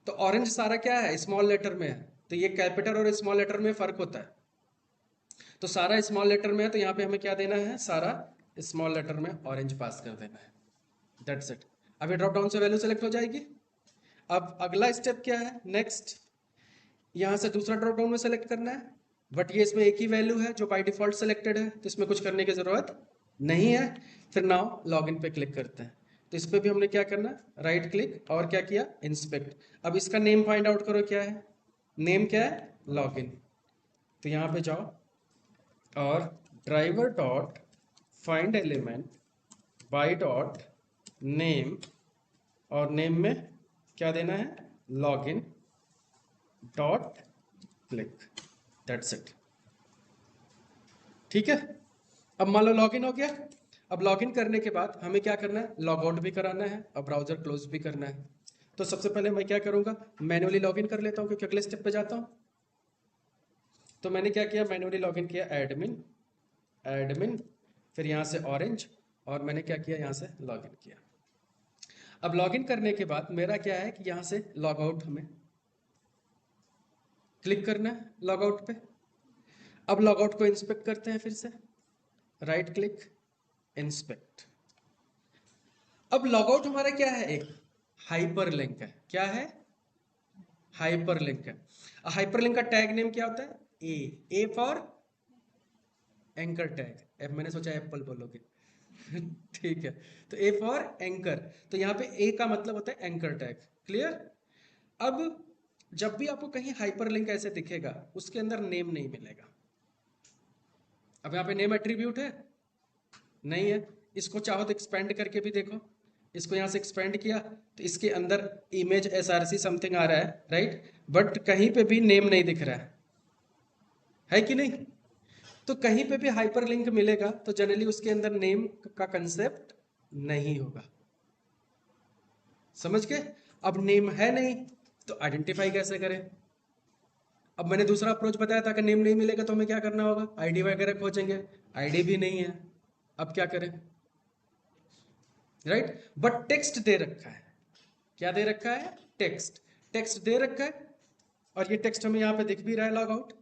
तो ऑरेंज सारा क्या है, स्मॉल लेटर में है। तो ये कैपिटल और स्मॉल लेटर में फर्क होता है। तो सारा स्मॉल लेटर में है तो यहाँ पे हमें क्या देना है, सारा स्मॉल लेटर में ऑरेंज पास कर देना है, दैट्स इट। अब ये ड्रॉप डाउन से वैल्यू सेलेक्ट हो जाएगी। अब अगला स्टेप क्या है, नेक्स्ट यहाँ से दूसरा ड्रॉप डाउन में सेलेक्ट करना है, बट ये इसमें एक ही वैल्यू है जो बाय डिफॉल्ट सेलेक्टेड है, तो इसमें कुछ करने की जरूरत नहीं है। फिर नाउ लॉगिन पे क्लिक करते हैं। तो इस पे भी हमने क्या करना, राइट क्लिक और क्या किया, इंस्पेक्ट। अब इसका नेम फाइंड आउट करो क्या है, नेम क्या है, लॉगिन। तो यहाँ पे जाओ और driver dot find element by dot name और नेम में क्या देना है, login dot click, that's it. ठीक है, अब मान लो लॉगिन हो गया। अब लॉगिन करने के बाद हमें क्या करना है, लॉग आउट भी कराना है और ब्राउजर क्लोज भी करना है। तो सबसे पहले मैं क्या करूंगा, मैन्युअली लॉगिन कर लेता हूं क्योंकि अगले स्टेप पे जाता हूं। तो मैंने क्या किया, मैन्युअली लॉगिन किया, एडमिन एडमिन, फिर यहाँ से ऑरेंज, और मैंने क्या किया, यहाँ से लॉगिन किया। अब लॉगिन करने के बाद मेरा क्या है कि यहाँ से लॉग आउट हमें क्लिक करना है, लॉग आउट पे। अब लॉग आउट को इंस्पेक्ट करते हैं फिर से, राइट क्लिक, इंस्पेक्ट। अब लॉग आउट हमारा क्या है, एक हाइपर लिंक है। क्या है, हाइपर लिंक है। हाइपर लिंक का टैग नेम क्या होता है, ए फॉर एंकर टैग। अब मैंने सोचा एप्पल बोलोगे ठीक है, तो ए फॉर एंकर, तो यहाँ पे ए का मतलब होता है एंकर टैग। क्लियर। अब जब भी आपको कहीं हाइपर लिंक ऐसे दिखेगा, उसके अंदर नेम नहीं मिलेगा। अब यहाँ पे नेम एट्रीब्यूट है, नहीं है। इसको चाहो तो एक्सपेंड करके भी देखो, इसको यहाँ से एक्सपेंड किया तो इसके अंदर इमेज src समथिंग आ रहा है, राइट, बट कहीं पे भी नेम नहीं दिख रहा है कि नहीं। तो कहीं पे भी हाइपरलिंक मिलेगा तो जनरली उसके अंदर नेम का कंसेप्ट नहीं होगा, समझ गए। अब नेम है नहीं तो आइडेंटिफाई कैसे करें। अब मैंने दूसरा अप्रोच बताया था कि नेम नहीं मिलेगा तो हमें क्या करना होगा, आईडी वगैरह खोजेंगे, आईडी भी नहीं है, अब क्या करें, राइट। बट टेक्स्ट दे रखा है, क्या दे रखा है, टेक्स्ट, टेक्स्ट दे रखा है, और ये टेक्स्ट हमें यहाँ पे दिख भी रहा है, लॉग आउट।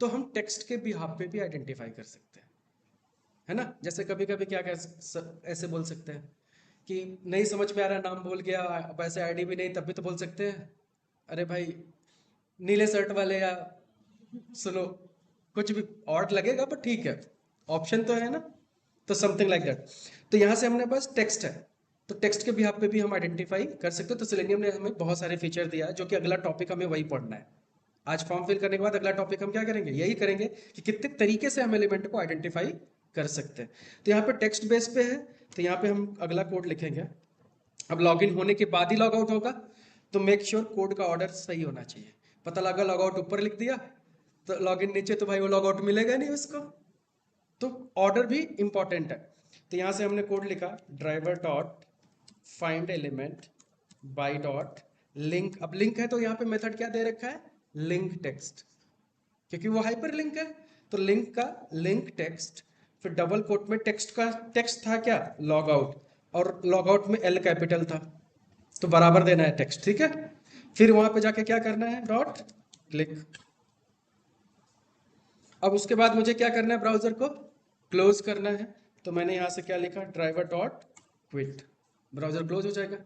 तो हम टेक्स्ट के बिहाफ पे भी आइडेंटिफाई कर सकते हैं, है ना। जैसे कभी कभी क्या ऐसे बोल सकते हैं कि नहीं समझ में आ रहा, नाम भूल गया, अब ऐसे आईडी भी नहीं, तब भी तो बोल सकते हैं, अरे भाई नीले शर्ट वाले, या सुनो, कुछ भी ऑड लगेगा पर ठीक है, ऑप्शन तो है ना। तो समथिंग लाइक दैट। तो यहाँ से हमने पास टेक्स्ट है, तो टेक्स्ट के बिहाफ पे भी हम आइडेंटिफाई कर सकते हो। तो सेलेनियम ने हमें बहुत सारे फीचर दिया है, जो कि अगला टॉपिक हमें वही पढ़ना है। आज फॉर्म फिल करने के बाद अगला टॉपिक हम क्या करेंगे, यही करेंगे कि कितने तरीके से हम एलिमेंट को आइडेंटिफाई कर सकते हैं। तो यहाँ पे टेक्स्ट बेस पे है, तो यहाँ पे हम अगला कोड लिखेंगे। अब लॉगिन होने के बाद ही लॉग आउट होगा, तो मेक श्योर कोड का ऑर्डर सही होना चाहिए। पता लगा लॉग आउट ऊपर लिख दिया तो लॉगिन नीचे, तो भाई वो लॉग आउट मिलेगा नहीं उसको। तो ऑर्डर भी इंपॉर्टेंट है। तो यहाँ से हमने कोड लिखा, driver dot find element by dot link. अब लिंक है तो यहाँ पे मेथड क्या दे रखा है, लिंक टेक्स्ट, क्योंकि वो हाइपर लिंक है। तो लिंक का लिंक टेक्स्ट, फिर डबल कोट में टेक्स्ट का टेक्स्ट था क्या, लॉग आउट, और लॉग आउट में एल कैपिटल था, तो बराबर देना है टेक्स्ट, ठीक है। फिर वहां पे जाके क्या करना है, डॉट क्लिक। अब उसके बाद मुझे क्या करना है, ब्राउजर को क्लोज करना है। तो मैंने यहां से क्या लिखा, driver dot quit, browser close हो जाएगा।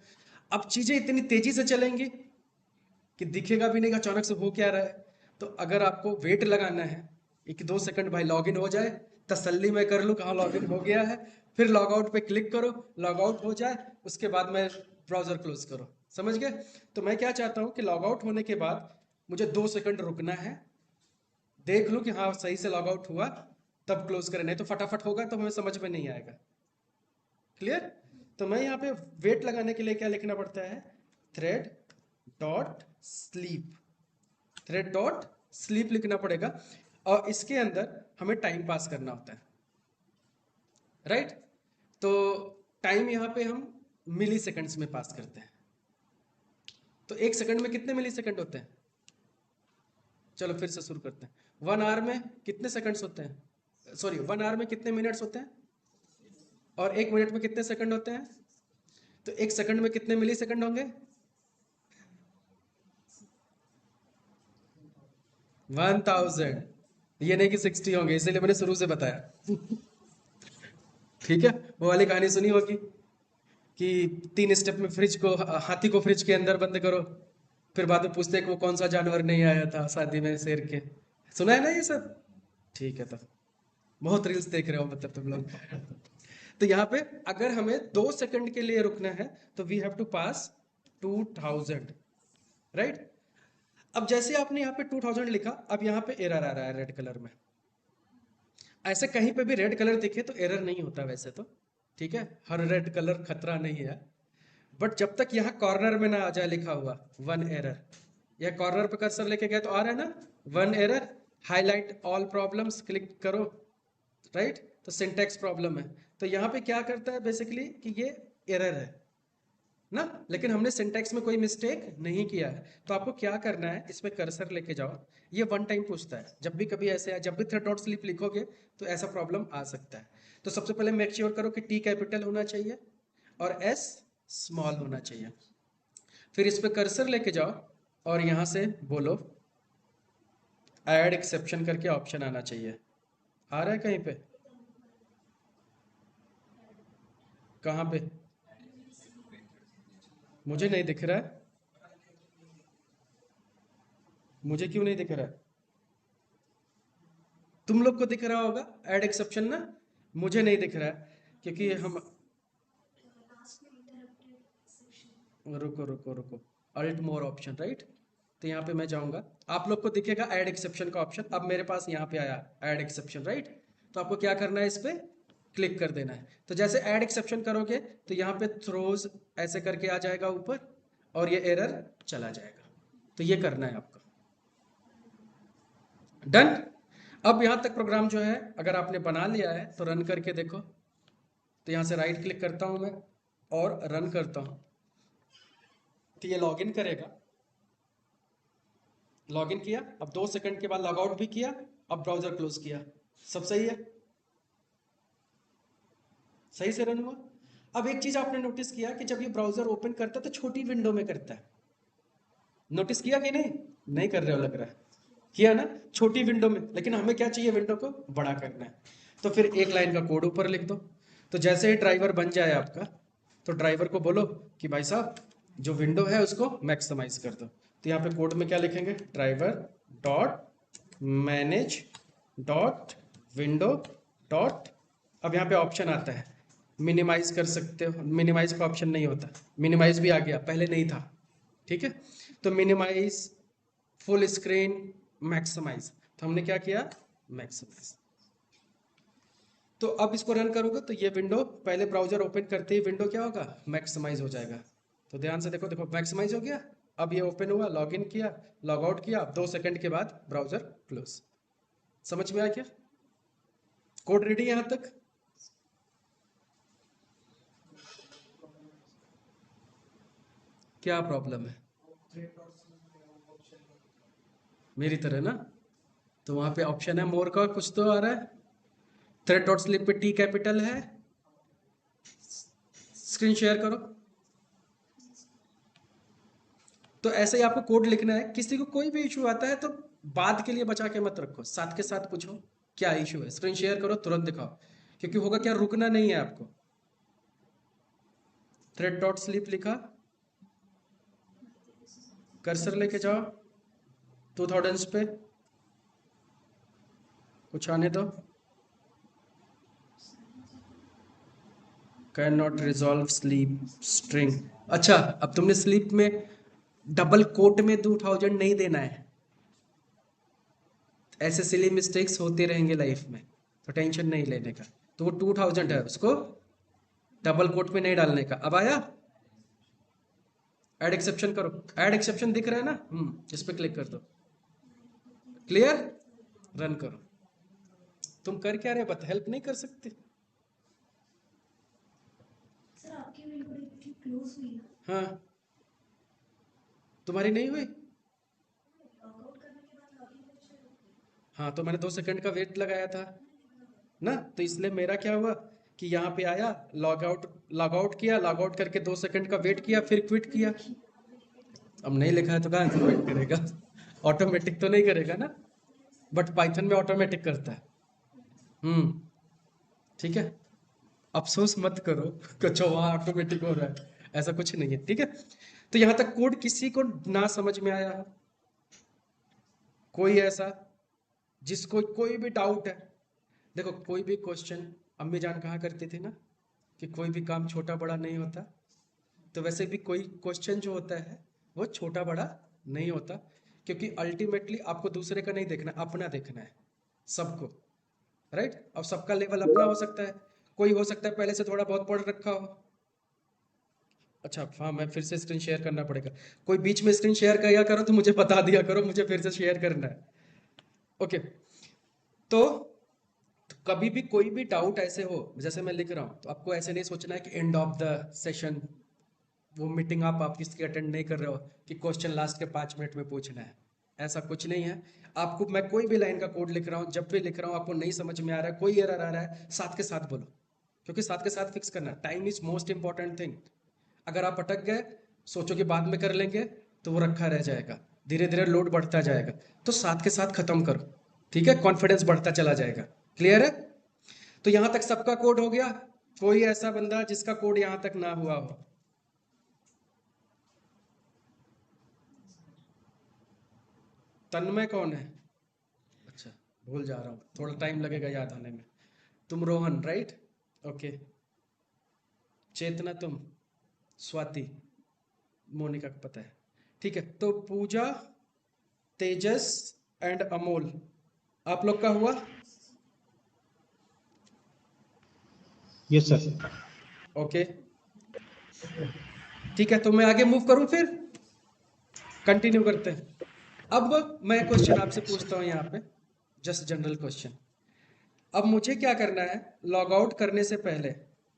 अब चीजें इतनी तेजी से चलेंगी कि दिखेगा भी नहीं कि अचानक से हो क्या रहा है। तो अगर आपको वेट लगाना है 1-2 सेकंड, भाई लॉगिन हो जाए, तसल्ली मैं कर लूँ कहाँ लॉगिन हो गया है, फिर लॉग आउट पे क्लिक करो, लॉग आउट हो जाए, उसके बाद मैं ब्राउजर क्लोज करो, समझ गए। तो मैं क्या चाहता हूँ कि लॉग आउट होने के बाद मुझे 2 सेकंड रुकना है, देख लूँ कि हाँ सही से लॉग आउट हुआ, तब क्लोज करें, नहीं तो फटाफट होगा तो हमें समझ में नहीं आएगा। क्लियर। तो मैं यहाँ पे वेट लगाने के लिए क्या लिखना पड़ता है, thread dot sleep, thread dot sleep लिखना पड़ेगा, और इसके अंदर हमें टाइम पास करना होता है, राइट। तो टाइम यहाँ पे हम मिली सेकेंड्स में पास करते हैं। तो 1 सेकंड में कितने मिली सेकंड होते हैं, चलो फिर से शुरू करते हैं। 1 आवर में कितने सेकंड्स होते हैं, सॉरी 1 आवर में कितने मिनट्स होते हैं, और 1 मिनट में कितने सेकंड होते हैं। तो 1 सेकंड में कितने मिली सेकंड होंगे, 1000। ये नहीं कि 60 होंगे, इसीलिए मैंने शुरू से बताया ठीक है। वो वाली कहानी सुनी होगी कि 3 स्टेप में फ्रिज को, हाथी को फ्रिज के अंदर बंद करो, फिर बाद में पूछते हैं कि वो कौन सा जानवर नहीं आया था शादी में शेर के। सुना है ना ये सब, ठीक है। तब बहुत रील्स देख रहे हो मतलब तुम लोग तो यहाँ पे अगर हमें 2 सेकंड के लिए रुकना है तो we have to pass 2000, right. अब जैसे आपने यहाँ पे 2000 लिखा, अब यहाँ पे एरर आ रहा है रेड कलर में। ऐसे कहीं पे भी रेड कलर दिखे तो एरर नहीं होता वैसे तो, ठीक है, हर रेड कलर खतरा नहीं है, बट जब तक यहाँ कॉर्नर में ना आ जाए लिखा हुआ वन एरर, या कॉर्नर पे कर्सर लेके गए तो आ रहा है ना one error, highlight all problems click करो, राइट, तो सिंटैक्स प्रॉब्लम है। तो यहाँ पे क्या करता है बेसिकली कि ये एरर है ना, लेकिन हमने सिंटैक्स में कोई मिस्टेक नहीं किया है। तो आपको क्या करना है, इसमें कर्सर लेके जाओ, ये वन टाइम पूछता है, जब भी कभी ऐसे है, जब भी थ्रेड डॉट स्लिप लिखोगे तो ऐसा प्रॉब्लम आ सकता है। तो सबसे पहले मेक श्योर करो कि टी कैपिटल होना चाहिए और एस स्मॉल होना चाहिए। फिर इस पे कर्सर लेके जाओ और यहाँ से बोलो ऐड एक्सेप्शन करके ऑप्शन आना चाहिए। आ रहा है कहीं पे? कहाँ पे? मुझे नहीं दिख रहा है। मुझे क्यों नहीं दिख रहा है? तुम लोग को दिख रहा होगा ऐड एक्सेप्शन ना, मुझे नहीं दिख रहा है क्योंकि हम, रुको रुको रुको, अल्ट मोर ऑप्शन, राइट, तो यहाँ पे मैं जाऊंगा, आप लोग को दिखेगा ऐड एक्सेप्शन का ऑप्शन। अब मेरे पास यहाँ पे आया ऐड एक्सेप्शन, राइट, तो आपको क्या करना है, इस पे क्लिक कर देना है। तो जैसे ऐड एक्सेप्शन करोगे तो यहाँ पे थ्रोज ऐसे करके आ जाएगा ऊपर और ये एरर चला जाएगा। तो ये करना है आपको। डन। अब यहाँ तक प्रोग्राम जो है अगर आपने बना लिया है तो रन करके देखो। तो यहाँ से राइट क्लिक करता हूँ मैं और रन करता हूँ, तो ये लॉगिन करेगा। लॉगिन किया, अब 2 सेकंड के बाद लॉग आउट भी किया, अब ब्राउजर क्लोज किया, सब सही है, सही से रन हुआ। अब एक चीज आपने नोटिस किया कि जब ये ब्राउजर ओपन करता है तो छोटी विंडो में करता है, नोटिस किया कि नहीं? नहीं कर रहे हो लग रहा है, किया ना, छोटी विंडो में, लेकिन हमें क्या चाहिए, विंडो को बड़ा करना है। तो फिर एक लाइन का कोड ऊपर लिख दो। तो जैसे ही ड्राइवर बन जाए आपका, तो ड्राइवर को बोलो कि भाई साहब जो विंडो है उसको मैक्सिमाइज कर दो। तो यहाँ पे कोड में क्या लिखेंगे, driver dot manage dot window dot, अब यहाँ पे ऑप्शन आता है मिनिमाइज कर सकते हो, मिनिमाइज का ऑप्शन नहीं होता, मिनिमाइज भी आ गया, पहले नहीं था, ठीक है। तो मिनिमाइज, फुल स्क्रीन, मैक्सिमाइज, तो हमने क्या किया, मैक्सिमाइज। तो अब इसको रन करोगे तो ये विंडो, पहले ब्राउजर ओपन करते ही विंडो क्या होगा, मैक्सिमाइज हो जाएगा। तो ध्यान से देखो, देखो मैक्सिमाइज हो गया। अब ये ओपन हुआ, लॉगिन किया, लॉग आउट किया, 2 सेकंड के बाद ब्राउजर क्लोज। समझ में आया क्या? कोड रेडी यहां तक? क्या प्रॉब्लम है? मेरी तरह ना, तो वहां पे ऑप्शन है मोर का, कुछ तो आ रहा है, थ्रेड डॉट स्लिप पे टी कैपिटल है, स्क्रीन शेयर करो। तो ऐसे ही आपको कोड लिखना है। किसी को कोई भी इशू आता है तो बाद के लिए बचा के मत रखो, साथ के साथ पूछो क्या इशू है, स्क्रीन शेयर करो, तुरंत दिखाओ, क्योंकि होगा क्या, रुकना नहीं है आपको। थ्रेड डॉट स्लिप लिखा, कर्सर लेके जाओ 2000s पे, कुछ आने दो, can not resolve sleep string. अच्छा, अब तुमने स्लीप में डबल कोट में 2000 नहीं देना है। ऐसे सिली मिस्टेक्स होते रहेंगे लाइफ में, तो टेंशन नहीं लेने का। तो वो 2000 है, उसको डबल कोट में नहीं डालने का। अब आया, ऐड एक्सेप्शन करो, ऐड एक्सेप्शन दिख रहा है ना, इस पे क्लिक कर दो, क्लियर, रन करो। तुम कर क्या रहे, बता, हेल्प नहीं कर सकते? सर आपकी विंडो डायरेक्टली क्लोज हुई ना, हाँ, तुम्हारी नहीं हुई? लॉगआउट करने के बाद लॉगिन पे शुरू हो गई। हाँ, तो मैंने 2 सेकंड का वेट लगाया था ना, तो इसलिए मेरा क्या हुआ कि यहाँ पे आया, लॉग आउट किया, लॉग आउट करके 2 सेकंड का वेट किया, फिर क्विट किया। अब नहीं लिखा है तो कहाँ से वेट करेगा, ऑटोमेटिक तो नहीं करेगा ना, बट पाइथन में ऑटोमेटिक करता है। ठीक है, अफसोस मत करो कुछ वहाँ ऑटोमेटिक हो रहा है, ऐसा कुछ नहीं है, ठीक है। तो यहाँ तक कोड किसी को ना समझ में आया हो? कोई ऐसा जिसको कोई भी डाउट है? देखो, कोई भी क्वेश्चन, अम्मी जान कहा करती थी ना कि कोई भी काम छोटा बड़ा नहीं होता, तो वैसे भी कोई क्वेश्चन जो होता है वो छोटा बड़ा नहीं होता, क्योंकि अल्टीमेटली आपको दूसरे का नहीं देखना, अपना देखना है सबको, राइट। अब सबका लेवल अपना हो सकता है, कोई हो सकता है पहले से थोड़ा बहुत पढ़ रखा हो, अच्छा हाँ, मैं फिर से स्क्रीन शेयर करना पड़ेगा। कोई बीच में स्क्रीन शेयर किया करो तो मुझे बता दिया करो, मुझे फिर से शेयर करना है। ओके, तो कभी भी कोई भी डाउट ऐसे हो, जैसे मैं लिख रहा हूँ, तो आपको ऐसे नहीं सोचना है कि एंड ऑफ द सेशन वो मीटिंग आप किसकी अटेंड नहीं कर रहे हो कि क्वेश्चन लास्ट के 5 मिनट में पूछना है। ऐसा कुछ नहीं है। आपको मैं कोई भी लाइन का कोड लिख रहा हूँ, जब भी लिख रहा हूँ, आपको नहीं समझ में आ रहा है, कोई एरर आ रहा है, साथ के साथ बोलो, क्योंकि साथ के साथ फिक्स करना। Time is most important thing. अगर आप अटक गए, सोचो कि बाद में कर लेंगे, तो वो रखा रह जाएगा, धीरे धीरे लोड बढ़ता जाएगा। तो साथ के साथ खत्म करो, ठीक है? कॉन्फिडेंस बढ़ता चला जाएगा। क्लियर है? तो यहां तक सबका कोड हो गया? कोई ऐसा बंदा जिसका कोड यहां तक ना हुआ हो? तन्मय कौन है? अच्छा, भूल जा रहा हूँ, थोड़ा टाइम लगेगा याद आने में। तुम रोहन, राइट? ओके। चेतना तुम, स्वाति, मोनिका को पता है, ठीक है। तो पूजा, तेजस एंड अमोल, आप लोग का हुआ? Yes sir. ओके, ठीक है। तो मैं आगे मूव करूं, फिर कंटिन्यू करते हैं। अब मैं क्वेश्चन आपसे पूछता हूं यहाँ पे, जस्ट जनरल क्वेश्चन। अब मुझे क्या करना है, लॉग आउट करने से पहले,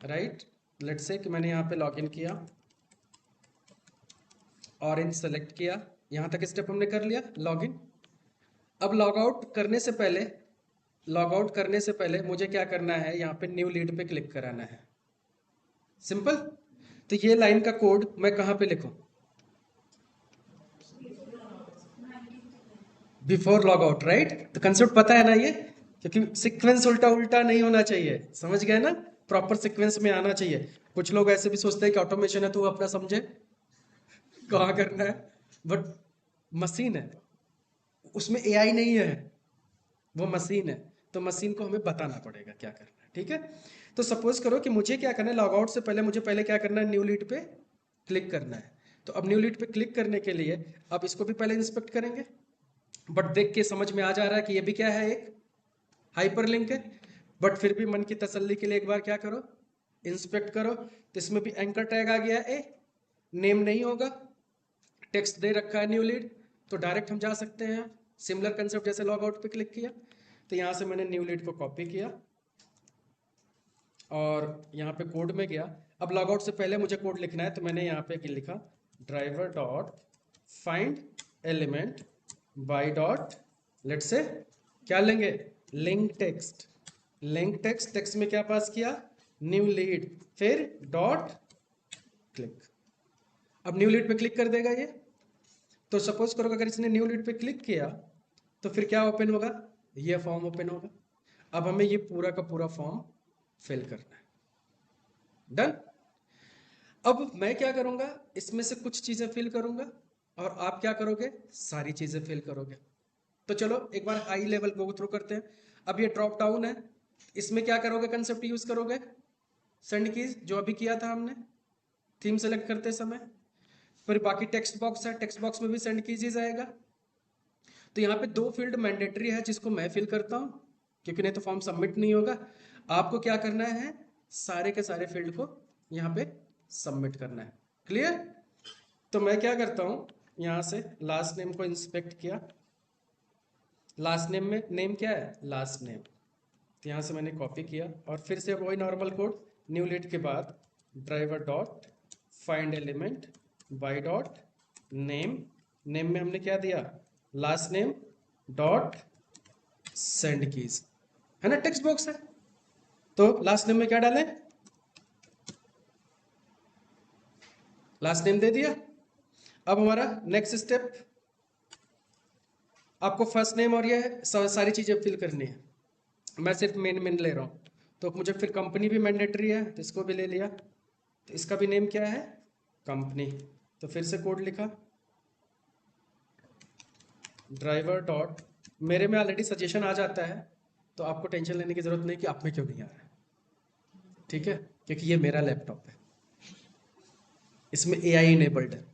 राइट? लेट्स से कि मैंने यहाँ पे लॉग इन किया, ऑरेंज सेलेक्ट किया, यहाँ तक स्टेप हमने कर लिया, लॉग इन। अब लॉग आउट करने से पहले मुझे क्या करना है, यहाँ पे न्यू लीड पे क्लिक कराना है। सिंपल। तो ये लाइन का कोड मैं कहाँ पे लिखूं? Before log out, right? तो कंसेप्ट पता है ना ये? क्योंकि सीक्वेंस उल्टा उल्टा नहीं होना चाहिए, समझ गए ना? प्रॉपर सीक्वेंस में आना चाहिए। कुछ लोग ऐसे भी सोचते हैं कि ऑटोमेशन है तो वो अपना समझे कहाँ करना है, बट मशीन है, उसमें एआई नहीं है, वो मशीन है। तो मशीन को हमें बताना पड़ेगा क्या करना है, ठीक है? तो सपोज करो कि मुझे क्या करना है, लॉग आउट से पहले मुझे पहले क्या करना है, न्यू लीड पे क्लिक करना है। तो अब न्यू लीड पे क्लिक करने के लिए अब इसको भी पहले इंस्पेक्ट करेंगे, बट देख के समझ में आ जा रहा है कि ये भी क्या है, एक हाइपरलिंक है। बट फिर भी मन की तसल्ली के लिए एक बार क्या करो, इंस्पेक्ट करो। तो इसमें भी एंकर टैग आ गया ए, नेम नहीं होगा, टेक्स्ट दे रखा है न्यू लीड, तो डायरेक्ट हम जा सकते हैं। सिमिलर कंसेप्ट जैसे लॉग आउट पे क्लिक किया, तो यहाँ से मैंने न्यू लीड को कॉपी किया और यहाँ पे कोड में गया। अब लॉग आउट से पहले मुझे कोड लिखना है, तो मैंने यहाँ पे लिखा driver dot find element by dot, let's say क्या लेंगे, link text. Link text, text में क्या पास किया, न्यू लीड, फिर डॉट क्लिक। अब न्यू लीड पे क्लिक कर देगा ये। तो सपोज करो अगर इसने न्यू लीड पे क्लिक किया, तो फिर क्या ओपन होगा, ये फॉर्म ओपन होगा। अब हमें ये पूरा का पूरा फॉर्म फिल करना है। डन। अब मैं क्या करूंगा, इसमें से कुछ चीजें फिल करूंगा और आप क्या करोगे, सारी चीजें फिल करोगे। तो चलो एक बार हाई लेवल गो थ्रू करते हैं। अब ये ड्रॉप डाउन है, इसमें क्या करोगे, कंसेप्ट यूज करोगे सेंड कीज, जो अभी किया था हमने थीम सेलेक्ट करते समय। फिर बाकी टेक्स्ट बॉक्स है, टेक्स्ट बॉक्स में भी सेंड कीजिए जाएगा। तो यहाँ पे 2 फील्ड मैंडेटरी है जिसको मैं फिल करता हूँ, क्योंकि नहीं तो फॉर्म सबमिट नहीं होगा। आपको क्या करना है, सारे के सारे फील्ड को यहाँ पे सबमिट करना है। क्लियर? तो मैं क्या करता हूँ, यहाँ से लास्ट नेम को इंस्पेक्ट किया, लास्ट नेम में नेम क्या है, लास्ट नेम, तो यहाँ से मैंने कॉपी किया और फिर से वही नॉर्मल कोड, न्यू लीड के बाद driver dot find element by dot name, name में हमने क्या दिया, last name dot send keys, है ना, टेक्स्ट बॉक्स है। तो लास्ट नेम में क्या डालें, लास्ट नेम दे दिया। अब हमारा नेक्स्ट स्टेप, आपको फर्स्ट नेम और ये सारी चीजें फिल करनी है। मैं सिर्फ मेन ले रहा हूँ, तो मुझे फिर कंपनी भी मैंडेटरी है, तो इसको भी ले लिया। तो इसका भी नेम क्या है, कंपनी। तो फिर से कोड लिखा ड्राइवर डॉट, मेरे में ऑलरेडी सजेशन आ जाता है, तो आपको टेंशन लेने की जरूरत नहीं कि आप में क्यों नहीं आ रहा है, ठीक है? क्योंकि ये मेरा लैपटॉप है, इसमें एआई इनेबल्ड है,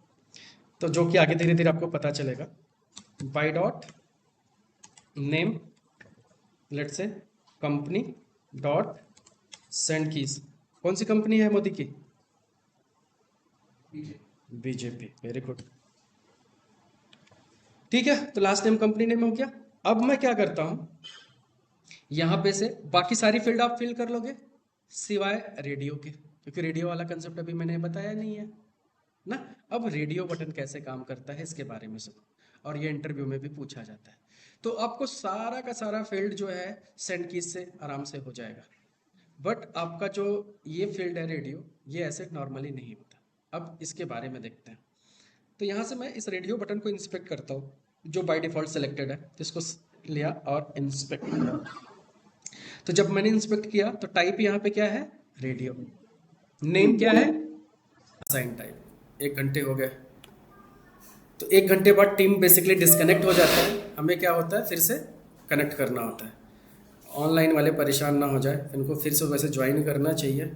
तो जो कि आगे धीरे धीरे आपको पता चलेगा। बाई डॉट नेम, लेट से कंपनी डॉट सेंड कीज। कौन सी कंपनी है, मोदी की? BJP, very good. ठीक है, तो लास्ट नेम कंपनी नेम हो गया। अब मैं क्या करता हूं, यहां पे से बाकी सारी फील्ड आप फिल कर लोगे सिवाय रेडियो के, क्योंकि रेडियो वाला कंसेप्ट अभी मैंने बताया नहीं है ना। अब रेडियो बटन कैसे काम करता है इसके बारे में सुनो, और ये इंटरव्यू में भी पूछा जाता है। तो आपको सारा का सारा फील्ड जो है सेंड कीज से आराम से हो जाएगा, बट आपका जो ये फील्ड है रेडियो, ये ऐसे नॉर्मली नहीं होता। अब इसके बारे में देखते हैं। तो यहाँ से मैं इस रेडियो बटन को इंस्पेक्ट करता हूँ, जो बाय डिफॉल्ट सेलेक्टेड है, इसको लिया और इंस्पेक्ट किया। तो जब मैंने इंस्पेक्ट किया तो टाइप यहाँ पे क्या है, रेडियो। नेम क्या है, असाइन टाइप। 1 घंटे हो गए, तो 1 घंटे बाद टीम बेसिकली डिस्कनेक्ट हो जाता है, हमें क्या होता है फिर से कनेक्ट करना होता है। ऑनलाइन वाले परेशान ना हो जाए, इनको फिर से वैसे ज्वाइन करना चाहिए।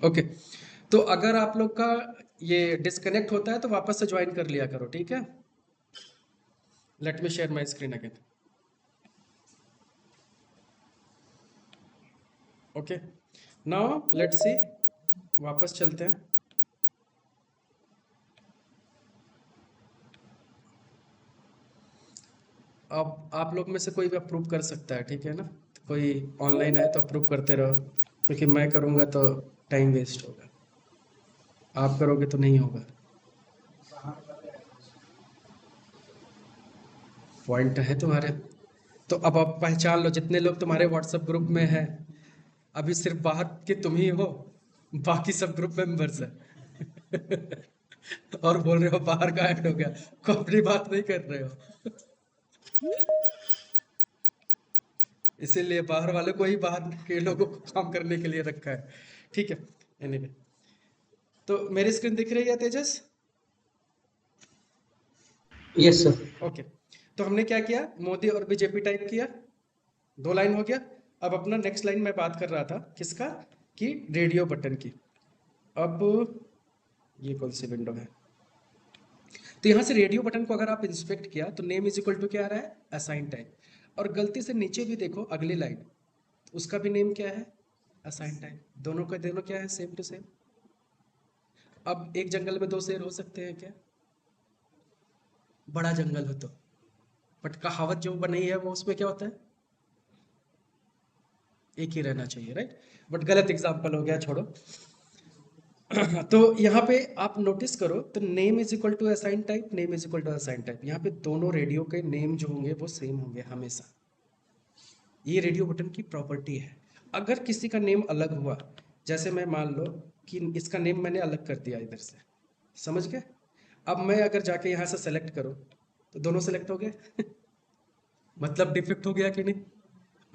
ओके, तो अगर आप लोग का ये डिस्कनेक्ट होता है तो वापस से ज्वाइन कर लिया करो, ठीक है। Let me share my screen again. Okay, now let's see, वापस चलते हैं। अब आप लोग में से कोई भी अप्रूव कर सकता है, ठीक है ना। तो कोई ऑनलाइन है तो अप्रूव करते रहो, क्योंकि मैं करूँगा तो टाइम वेस्ट होगा, आप करोगे तो नहीं होगा। पॉइंट है तुम्हारे, तो अब आप पहचान लो जितने लोग तुम्हारे व्हाट्सएप ग्रुप में हैं। अभी सिर्फ बाहर के तुम ही हो, बाकी सब ग्रुप मेंबर्स हैं। और बोल रहे हो बाहर का ऐड हो गया, को अपनी बात नहीं कर रहे हो। इसीलिए बाहर वाले को ही बाहर के लोगों को काम करने के लिए रखा है, ठीक है। एनीवे, तो मेरी स्क्रीन दिख रही है तेजस? Yes sir. ओके, तो हमने क्या किया, मोदी और बीजेपी टाइप किया, 2 लाइन हो गया। अब अपना नेक्स्ट लाइन मैं बात कर रहा था किसका, कि रेडियो बटन की। अब ये कौन सी विंडो है, तो यहाँ से रेडियो बटन को अगर आप इंस्पेक्ट किया तो नेम इज इक्वल टू क्या आ रहा है, असाइन टाइप। और गलती से नीचे भी देखो अगली लाइन, उसका भी नेम क्या है, असाइन टाइप। दोनों का दोनों क्या है, सेम टू सेम। अब एक जंगल में 2 शेर हो सकते हैं क्या, बड़ा जंगल हो तो, बट कहावत जो बनी है वो उसमें क्या होता है, एक ही रहना चाहिए, राइट। बट गलत एग्जाम्पल हो गया, छोड़ो। तो यहाँ पे आप नोटिस करो, तो name is equal to assign type, name is equal to assign type. यहाँ पे दोनों रेडियो के नेम जो होंगे वो सेम होंगे हमेशा। ये रेडियो बटन की प्रॉपर्टी है। अगर किसी का नेम अलग हुआ, जैसे मैं मान लो कि इसका नेम मैंने अलग कर दिया इधर से, समझ गए। अब मैं अगर जाके यहाँ से सेलेक्ट करूँ तो दोनों सेलेक्ट हो गए। मतलब डिफेक्ट हो गया कि नहीं।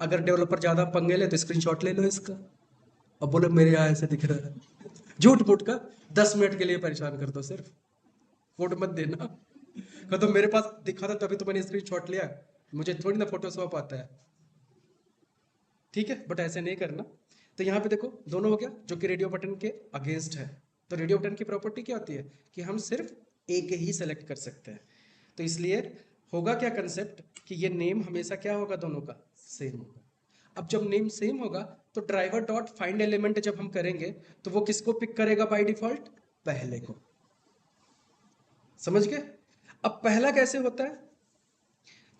अगर डेवलपर ज़्यादा पंगे ले तो स्क्रीनशॉट ले लो इसका, अब बोलो मेरे यहाँ ऐसे दिख रहा है। झूठ मूठ का 10 मिनट के लिए परेशान कर दो, सिर्फ कोड मत देना। कह दो मेरे पास दिखा था तभी तो मैंने स्क्रीनशॉट लिया, मुझे थोड़ी ना फोटोशॉप आता है, ठीक है। बट ऐसे नहीं करना। तो यहाँ पे देखो दोनों हो गया, जो कि रेडियो बटन के अगेंस्ट है। तो रेडियो बटन की प्रॉपर्टी क्या होती है कि हम सिर्फ एक ही सेलेक्ट कर सकते हैं। तो इसलिए होगा क्या कंसेप्ट, कि ये नेम हमेशा क्या होगा, दोनों का सेम होगा। अब जब नेम सेम होगा तो ड्राइवर डॉट फाइंड एलिमेंट जब हम करेंगे तो वो किसको पिक करेगा बाय डिफॉल्ट, पहले को। समझ गए। अब पहला कैसे होता है,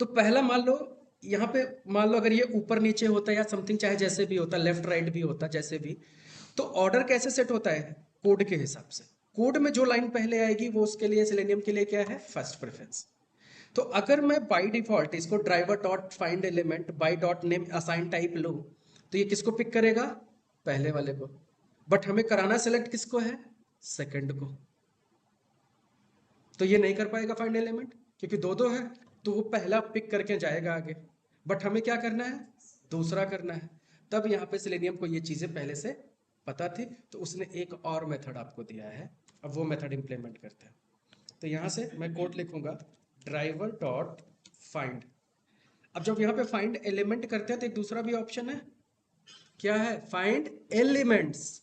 तो पहला मान लो, यहाँ पे मान लो अगर ये ऊपर नीचे होता है या समथिंग, चाहे जैसे भी होता, लेफ्ट राइट भी होता, जैसे भी, तो ऑर्डर कैसे सेट होता है, कोड के हिसाब से। कोड में जो लाइन पहले आएगी वो उसके लिए, सेलेनियम के लिए क्या है, फर्स्ट प्रेफरेंस। तो अगर मैं बाय डिफॉल्ट इसको driver dot find element by dot name assign type लूं, तो ये किसको पिक करेगा, पहले वाले को। बट हमें कराना सेलेक्ट किसको है, सेकंड को। तो ये नहीं कर पाएगा फाइंड एलिमेंट, क्योंकि दो दो है, तो वो पहला पिक करके जाएगा आगे। बट हमें क्या करना है, दूसरा करना है। तब यहाँ पे सेलेनियम को ये चीजें पहले से पता थी, तो उसने एक और मेथड आपको दिया है। अब वो मेथड इंप्लीमेंट करते हैं। तो यहाँ से मैं कोड लिखूंगा ड्राइवर डॉट फाइंड। अब जब यहाँ पे फाइंड एलिमेंट करते हैं तो एक दूसरा भी ऑप्शन है, क्या है, फाइंड एलिमेंट्स।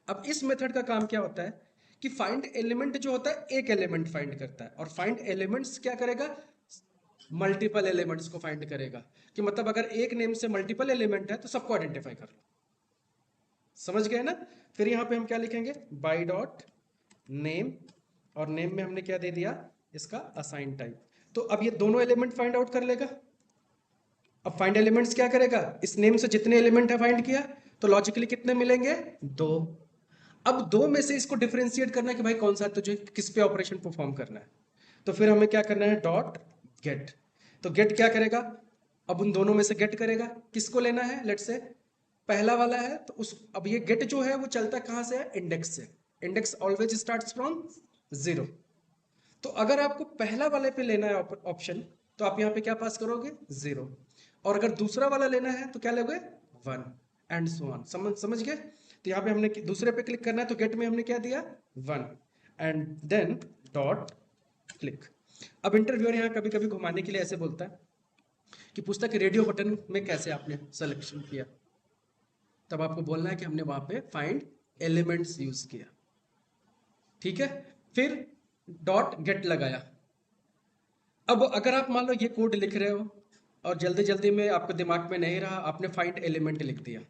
अब इस मेथड का काम क्या होता है कि फाइंड एलिमेंट जो होता है एक एलिमेंट फाइंड करता है, और फाइंड एलिमेंट्स क्या करेगा, मल्टीपल एलिमेंट्स को फाइंड करेगा। कि मतलब अगर एक नेम से मल्टीपल एलिमेंट है तो सबको आइडेंटिफाई कर लो। समझ गए ना। फिर यहाँ पे हम क्या लिखेंगे, बाई डॉट नेम, और नेम में हमने क्या दे दिया, इसका असाइन टाइप। तो अब ये दोनों एलिमेंट फाइंड आउट कर लेगा। अब फाइंड एलिमेंट्स क्या करेगा, इस नेम से जितने एलिमेंट है फाइंड किया, तो लॉजिकली कितने मिलेंगे, 2। अब 2 में से इसको डिफरेंशिएट करना है कि भाई कौन सा तुझे किस पे ऑपरेशन परफॉर्म करना है। तो फिर हमें क्या करना है, डॉट गेट। तो गेट क्या करेगा, अब उन दोनों में से गेट करेगा, किसको लेना है, लेट्स से पहला वाला है तो उस, अब ये गेट जो है वो चलता कहाँ से है, इंडेक्स से। Index always starts from 0। तो अगर आपको पहला वाले पे लेना है ऑप्शन, तो आप यहाँ पे क्या पास करोगे, 0। और अगर दूसरा वाला लेना है तो क्या लोगे, 1, एंड सो ऑन। समझ गए। तो यहाँ पे हमने दूसरे पे क्लिक करना है, तो गेट में हमने क्या दिया, 1, एंड देन डॉट क्लिक। अब इंटरव्यूअर यहाँ कभी कभी घुमाने के लिए ऐसे बोलता है कि पूछता है कि रेडियो बटन में कैसे आपने सिलेक्शन किया। तब आपको बोलना है कि हमने वहां पे फाइंड एलिमेंट्स यूज किया। ठीक है, फिर डॉट गेट लगाया। अब अगर आप मान लो ये कोड लिख रहे हो और जल्दी जल्दी में आपके दिमाग में नहीं रहा, आपने फाइंड एलिमेंट लिख दिया,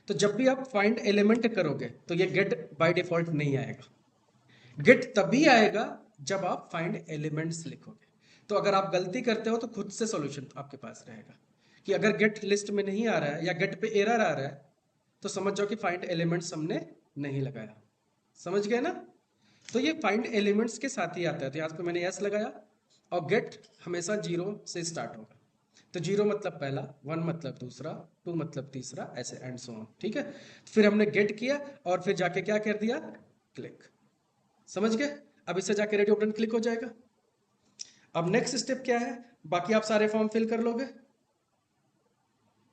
तो जब भी आप फाइंड एलिमेंट करोगे तो ये गेट बाय डिफॉल्ट नहीं आएगा। गेट तभी आएगा जब आप फाइंड एलिमेंट्स लिखोगे। तो अगर आप गलती करते हो तो खुद से सॉल्यूशन आपके पास रहेगा कि अगर गेट लिस्ट में नहीं आ रहा है या गेट पे एरर आ रहा है तो समझ जाओ कि फाइंड एलिमेंट्स हमने नहीं लगाया। समझ गए ना। तो ये फाइंड एलिमेंट्स के साथ ही आता है। तो यहाँ पे मैंने यस लगाया, और गेट हमेशा 0 से स्टार्ट होगा। तो 0 मतलब पहला, 1 मतलब दूसरा, 2 मतलब तीसरा, ऐसे एंड सो ऑन। ठीक है, फिर हमने गेट किया और फिर जाके क्या कर दिया, क्लिक। समझ गए। अब इससे जाके रेडियो बटन क्लिक हो जाएगा। अब नेक्स्ट स्टेप क्या है, बाकी आप सारे फॉर्म फिल कर लोगे,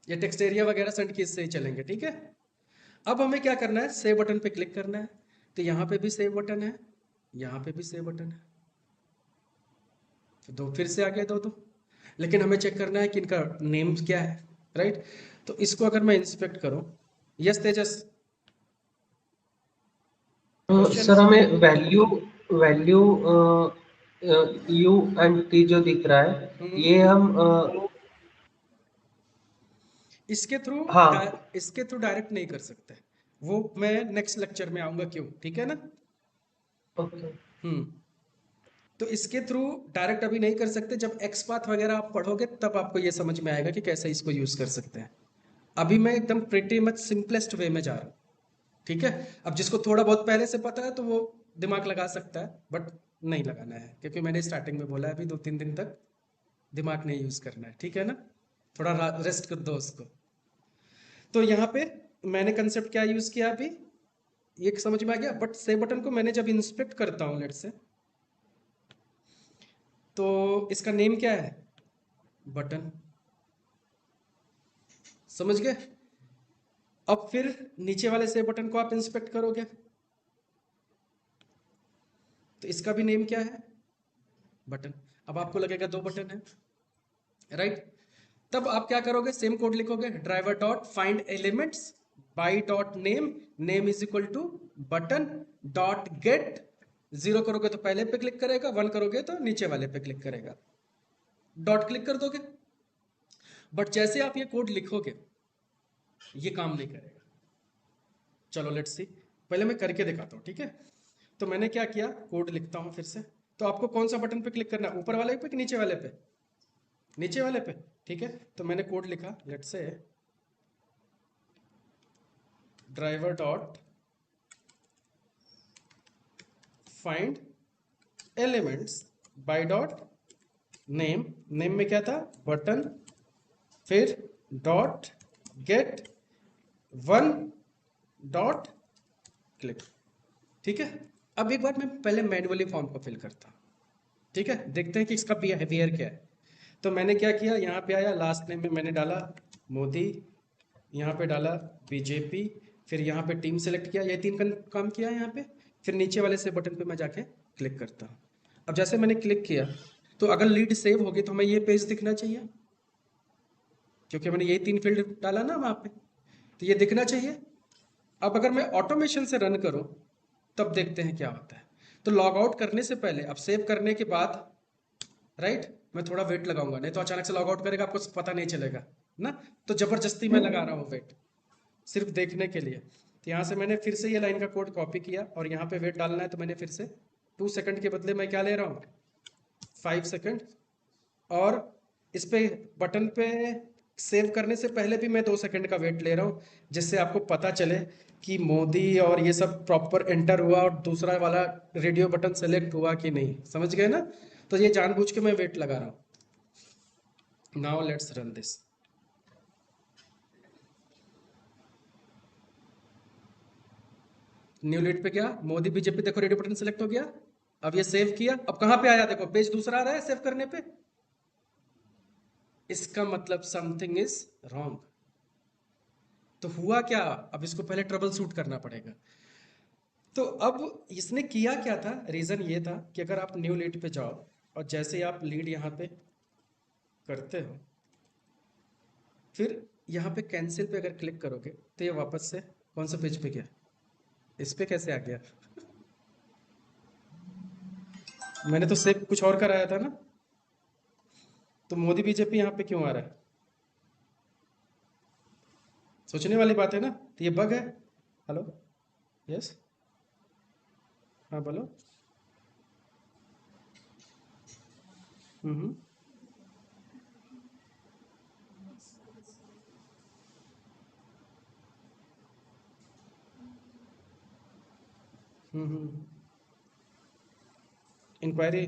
ये टेक्स्ट एरिया वगैरह सेंड की इससे ही चलेंगे। ठीक है, अब हमें क्या करना है, सेव बटन पे क्लिक करना है। तो यहाँ पे भी सेव बटन है, यहाँ पे भी सेव बटन है, तो फिर से आ गया दो। लेकिन हमें चेक करना है कि इनका नेम क्या है, राइट। तो इसको अगर मैं इंस्पेक्ट करूं, यस तेजस, सर हमें value value you and T जो दिख रहा है ये हम इसके थ्रू हाँ इसके थ्रू डायरेक्ट नहीं कर सकते, वो मैं नेक्स्ट लेक्चर में आऊंगा क्यों, ठीक है ना। ओके तो इसके थ्रू डायरेक्ट अभी नहीं कर सकते, जब एक्स पाथ वगैरह आप पढ़ोगे तब आपको ये समझ में आएगा कि कैसे इसको यूज कर सकते हैं। अभी मैं एकदम प्रिटी मच सिंपलेस्ट वे में जा रहा हूँ। ठीक है, अब जिसको थोड़ा बहुत पहले से पता है तो वो दिमाग लगा सकता है, बट नहीं लगाना है, क्योंकि मैंने स्टार्टिंग में बोला है अभी 2-3 दिन तक दिमाग नहीं यूज करना है। ठीक है ना, थोड़ा रेस्ट कर दो उसको। तो यहाँ पे मैंने कंसेप्ट क्या यूज किया अभी, ये समझ में आ गया। बट सेव बटन को मैंने जब इंस्पेक्ट करता हूँ लेट से, तो इसका नेम क्या है, बटन। समझ गए। अब फिर नीचे वाले सेव बटन को आप इंस्पेक्ट करोगे तो इसका भी नेम क्या है, बटन। अब आपको लगेगा 2 बटन है, राइट। तब आप क्या करोगे, सेम कोड लिखोगे, driver dot find elements by dot name, name is equal to button dot get. 0 करोगे तो पहले पे क्लिक करेगा, 1 करोगे तो नीचे वाले पे क्लिक करेगा, डॉट क्लिक कर दोगे। बट जैसे आप ये कोड लिखोगे ये काम नहीं करेगा। चलो लेट्स सी, पहले मैं करके दिखाता हूँ। ठीक है, तो मैंने क्या किया, कोड लिखता हूँ फिर से। तो आपको कौन सा बटन पे क्लिक करना है, ऊपर वाले पे कि नीचे वाले पे, नीचे वाले पे। ठीक है, तो मैंने कोड लिखा, let's say driver dot find elements bye dot name, name में क्या था, बटन, फिर डॉट गेट 1 डॉट क्लिक। ठीक है, अब एक बार मैं पहले मैनुअली फॉर्म को फिल करता हूँ। ठीक है, देखते हैं कि इसका बिहेवियर क्या है। तो मैंने क्या किया, यहाँ पे आया, लास्ट नेम में मैंने डाला मोदी, यहाँ पे डाला बीजेपी, फिर यहाँ पे टीम सेलेक्ट किया, ये 3 काम किया यहाँ पे। फिर नीचे वाले से बटन पे मैं जाके क्लिक करता हूँ। अब जैसे मैंने क्लिक किया तो अगर लीड सेव होगी तो हमें ये पेज दिखना चाहिए, क्योंकि मैंने यही 3 फील्ड डाला ना वहाँ पे, तो ये दिखना चाहिए। अब अगर मैं ऑटोमेशन से रन करूँ तब देखते हैं क्या होता है। तो लॉग आउट करने से पहले, अब सेव करने के बाद, राइट, मैं थोड़ा वेट लगाऊंगा, नहीं तो अचानक से लॉग आउट करेगा आपको पता नहीं चलेगा ना। तो जबरदस्ती मैं लगा रहा हूँ वेट, सिर्फ देखने के लिए। तो यहाँ से मैंने फिर से ये लाइन का कोड कॉपी किया और यहाँ पे वेट डालना है, तो मैंने फिर से 2 सेकंड के बदले मैं क्या ले रहा हूँ, 5 सेकंड। और इस पे बटन पे सेव करने से पहले भी मैं 2 सेकंड का वेट ले रहा हूँ, जिससे आपको पता चले कि मोदी और ये सब प्रॉपर एंटर हुआ और दूसरा वाला रेडियो बटन सेलेक्ट हुआ कि नहीं। समझ गए ना? तो ये जानबूझ के मैं वेट लगा रहा हूँ। Now let's run this. New lead पे गया, मोदी बीजेपी, देखो रेडियो बटन सेलेक्ट हो गया। अब ये सेव किया, अब कहाँ पे आया, देखो पेज दूसरा आ रहा है सेव करने पे। इसका मतलब समथिंग इज रॉन्ग। तो हुआ क्या, अब इसको पहले ट्रबल शूट करना पड़ेगा। तो अब इसने किया क्या था, रीजन ये था कि अगर आप न्यू लीड पे जाओ और जैसे ही आप लीड यहाँ पे करते हो, फिर यहाँ पे कैंसिल पे अगर क्लिक करोगे तो ये वापस से कौन सा पेज पे गया, इस पे कैसे आ गया? मैंने तो सेव कुछ और कराया था ना। तो मोदी बीजेपी यहाँ पे क्यों आ रहा है? सोचने वाली बात है ना। तो ये बग है। हेलो, यस, हाँ बोलो। हम्म हम्म इंक्वायरी।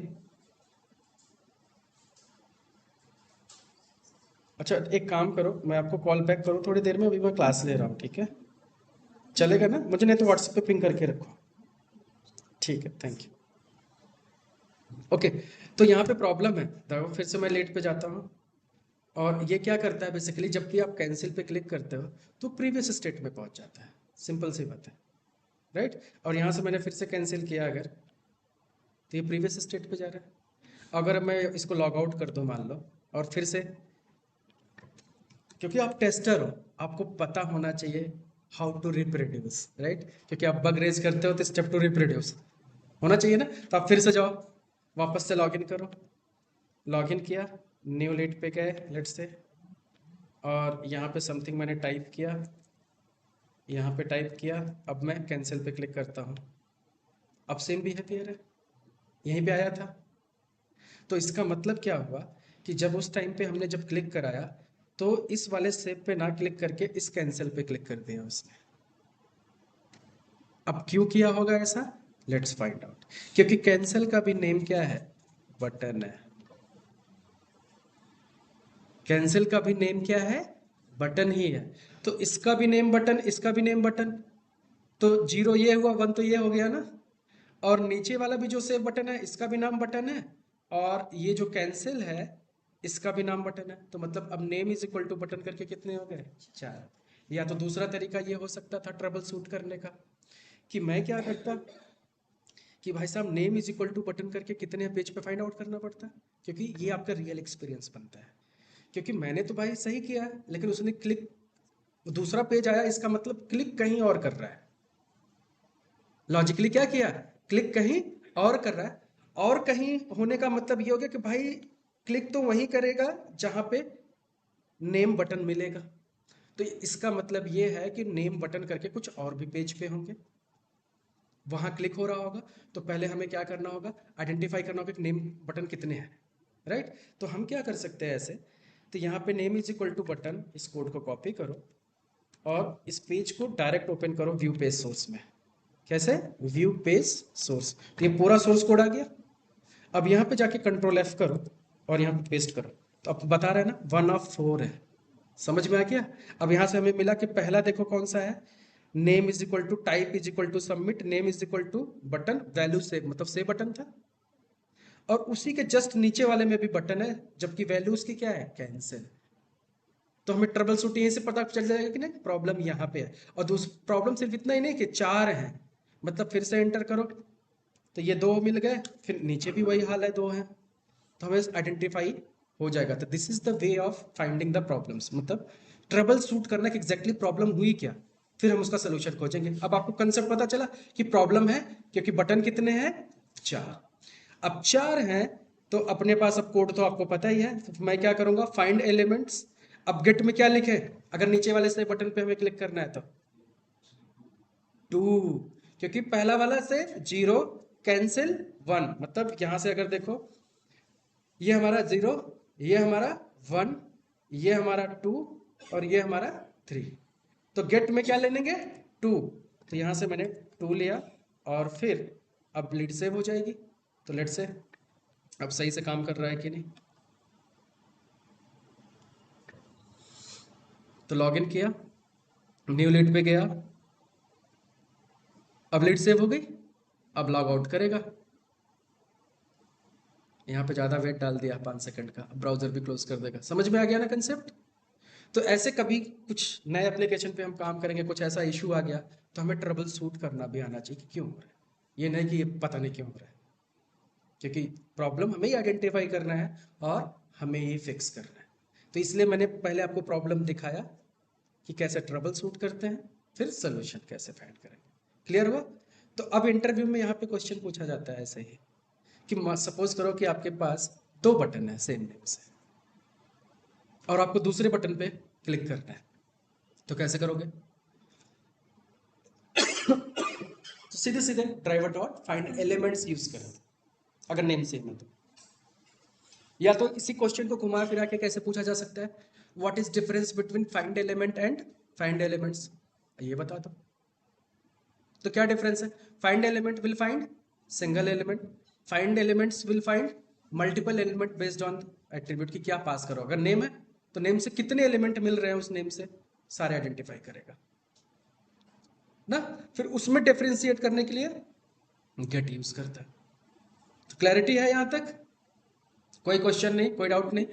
अच्छा एक काम करो, मैं आपको कॉल बैक करूँ थोड़ी देर में, अभी मैं क्लास ले रहा हूँ, ठीक है? चलेगा ना? मुझे नहीं तो व्हाट्सएप पे पिंग करके रखो। ठीक है, थैंक यू। ओके, तो यहाँ पे प्रॉब्लम है, देखो फिर से मैं लेट पे जाता हूँ। और ये क्या करता है बेसिकली, जब भी आप कैंसिल पे क्लिक करते हो तो प्रीवियस स्टेट में पहुंच जाता है। सिंपल सी बात है, राइट? और यहाँ से मैंने फिर से कैंसिल किया अगर, तो ये प्रीवियस स्टेट पे जा रहा है। अगर मैं इसको लॉग आउट कर दूँ मान लो, और फिर से, क्योंकि आप टेस्टर हो, आपको पता होना चाहिए हाउ टू रिप्रोड्यूस, राइट? क्योंकि आप बग रेज करते हो तो स्टेप टू रिप्रोड्यूस होना चाहिए ना। तो आप फिर से जाओ, वापस से लॉगिन करो, लॉगिन किया, न्यू लीड पे गए लेट्स से, और यहाँ पे समथिंग मैंने टाइप किया, यहाँ पे टाइप किया। अब मैं कैंसिल पे क्लिक करता हूँ, अब सेम बिहेवियर है, यहीं पे आया था। तो इसका मतलब क्या हुआ कि जब उस टाइम पे हमने जब क्लिक कराया तो इस वाले सेव पे ना क्लिक करके इस कैंसिल पे क्लिक कर दिया उसने। अब क्यों किया होगा ऐसा, लेट्स फाइंड आउट। क्योंकि कैंसिल का भी नेम क्या है, बटन है। कैंसिल का भी नेम क्या है, बटन ही है। तो इसका भी नेम बटन, इसका भी नेम बटन। तो 0 ये हुआ, 1 तो ये हो गया ना। और नीचे वाला भी जो सेव बटन है इसका भी नाम बटन है, और ये जो कैंसिल है इसका भी नाम बटन है। तो मतलब अब name is equal to button करके कितने हो गए, 4। या तो दूसरा तरीका ये हो सकता था ट्रबल शूट करने का, कि मैं क्या करता कि भाई साहब name is equal to button करके कितने पेज पे फाइंड आउट करना पड़ता, क्योंकि ये आपका रियल एक्सपीरियंस बनता है। क्योंकि मैंने तो भाई सही किया है, लेकिन उसने क्लिक, दूसरा पेज आया, इसका मतलब क्लिक कहीं और कर रहा है। लॉजिकली क्या किया, क्लिक कहीं और कर रहा है। और कहीं होने का मतलब ये हो गया कि भाई क्लिक तो वहीं करेगा जहां पे नेम बटन मिलेगा। तो इसका मतलब ये है कि नेम बटन करके कुछ और भी पेज पे होंगे, वहां क्लिक हो रहा होगा। तो पहले हमें क्या करना होगा, आइडेंटिफाई करना होगा कि नेम बटन कितने हैं, राइट? तो हम क्या कर सकते हैं ऐसे, तो यहाँ पे name is equal to button, इस कोड को कॉपी करो और इस पेज को डायरेक्ट ओपन करो व्यू पेज सोर्स में। कैसे, व्यू पेज सोर्स, तो ये पूरा सोर्स कोड आ गया। अब यहाँ पे जाके कंट्रोल F करो और यहाँ पे पेस्ट करो, तो अब बता रहे हैं ना 1 of 4 है। समझ में आ गया? अब यहाँ से हमें मिला कि पहला देखो कौन सा है, name is equal to type is equal to submit, name is equal to button, value save, मतलब सेव बटन था। और उसी के जस्ट नीचे वाले में भी बटन है, जबकि वैल्यू उसकी क्या है, कैंसिल। तो हमें ट्रबल शूट यहीं से पता चल जाएगा कि नहीं प्रॉब्लम यहाँ पे है। और दूसरी प्रॉब्लम सिर्फ इतना ही नहीं कि 4 हैं, मतलब फिर से एंटर करो तो ये 2 मिल गए, फिर नीचे भी वही हाल है, 2 हैं। तो हमें आइडेंटिफाई हो जाएगा। तो this is the way of finding the problems, मतलब ट्रबल शूट करना कि एग्जैक्टली प्रॉब्लम हुई क्या, फिर हम उसका सोल्यूशन खोजेंगे। अब आपको कंसेप्ट पता चला कि प्रॉब्लम है, क्योंकि बटन कितने हैं, 4। अब 4 हैं तो अपने पास अब कोड तो आपको पता ही है, तो मैं क्या करूंगा, फाइंड एलिमेंट्स। अब गेट में क्या लिखे, अगर नीचे वाले से बटन पे हमें क्लिक करना है तो 2, क्योंकि पहला वाला से 0 कैंसिल 1, मतलब यहां से अगर देखो ये हमारा 0, ये हमारा 1, ये हमारा 2 और ये हमारा 3। तो गेट में क्या ले लेंगे, 2। तो यहां से मैंने 2 लिया और फिर अब लीड सेव हो जाएगी। तो लेट से अब सही से काम कर रहा है कि नहीं। तो लॉगिन किया, न्यू लीड पे गया, अब लीड सेव हो गई। अब लॉग आउट करेगा, यहाँ पे ज़्यादा वेट डाल दिया 5 सेकंड का, अब ब्राउजर भी क्लोज कर देगा। समझ में आ गया ना कंसेप्ट। तो ऐसे कभी कुछ नए एप्लीकेशन पे हम काम करेंगे, कुछ ऐसा इशू आ गया तो हमें ट्रबल शूट करना भी आना चाहिए कि क्यों हो रहा है, ये नहीं कि ये पता नहीं क्यों हो रहा है, क्योंकि प्रॉब्लम हमें ही आइडेंटिफाई करना है और हमें ही फिक्स करना है। तो इसलिए मैंने पहले आपको प्रॉब्लम दिखाया कि कैसे ट्रबल शूट करते हैं, फिर सोल्यूशन कैसे फाइंड करेंगे। क्लियर हुआ। तो अब इंटरव्यू में यहाँ पे क्वेश्चन पूछा जाता है ऐसे ही कि सपोज करो कि आपके पास 2 बटन है सेम नेम से और आपको दूसरे बटन पे क्लिक करना है, तो कैसे करोगे। तो सीधे सीधे driver dot find elements use करें अगर नेम सेम है तो। या तो इसी क्वेश्चन को घुमा फिरा के कैसे पूछा जा सकता है, what is difference between find element and find elements, ये बता दो। तो क्या डिफरेंस है, find element will find single element, find elements will find multiple element based on attribute की क्या पास करो। अगर नेम है तो नेम से कितने एलिमेंट मिल रहे हैं उस नेम से सारे आइडेंटिफाई करेगा ना। फिर उसमें डिफरेंशिएट करने के लिए गेट यूज करता है। तो क्लैरिटी है यहां तक, कोई क्वेश्चन नहीं, कोई डाउट नहीं।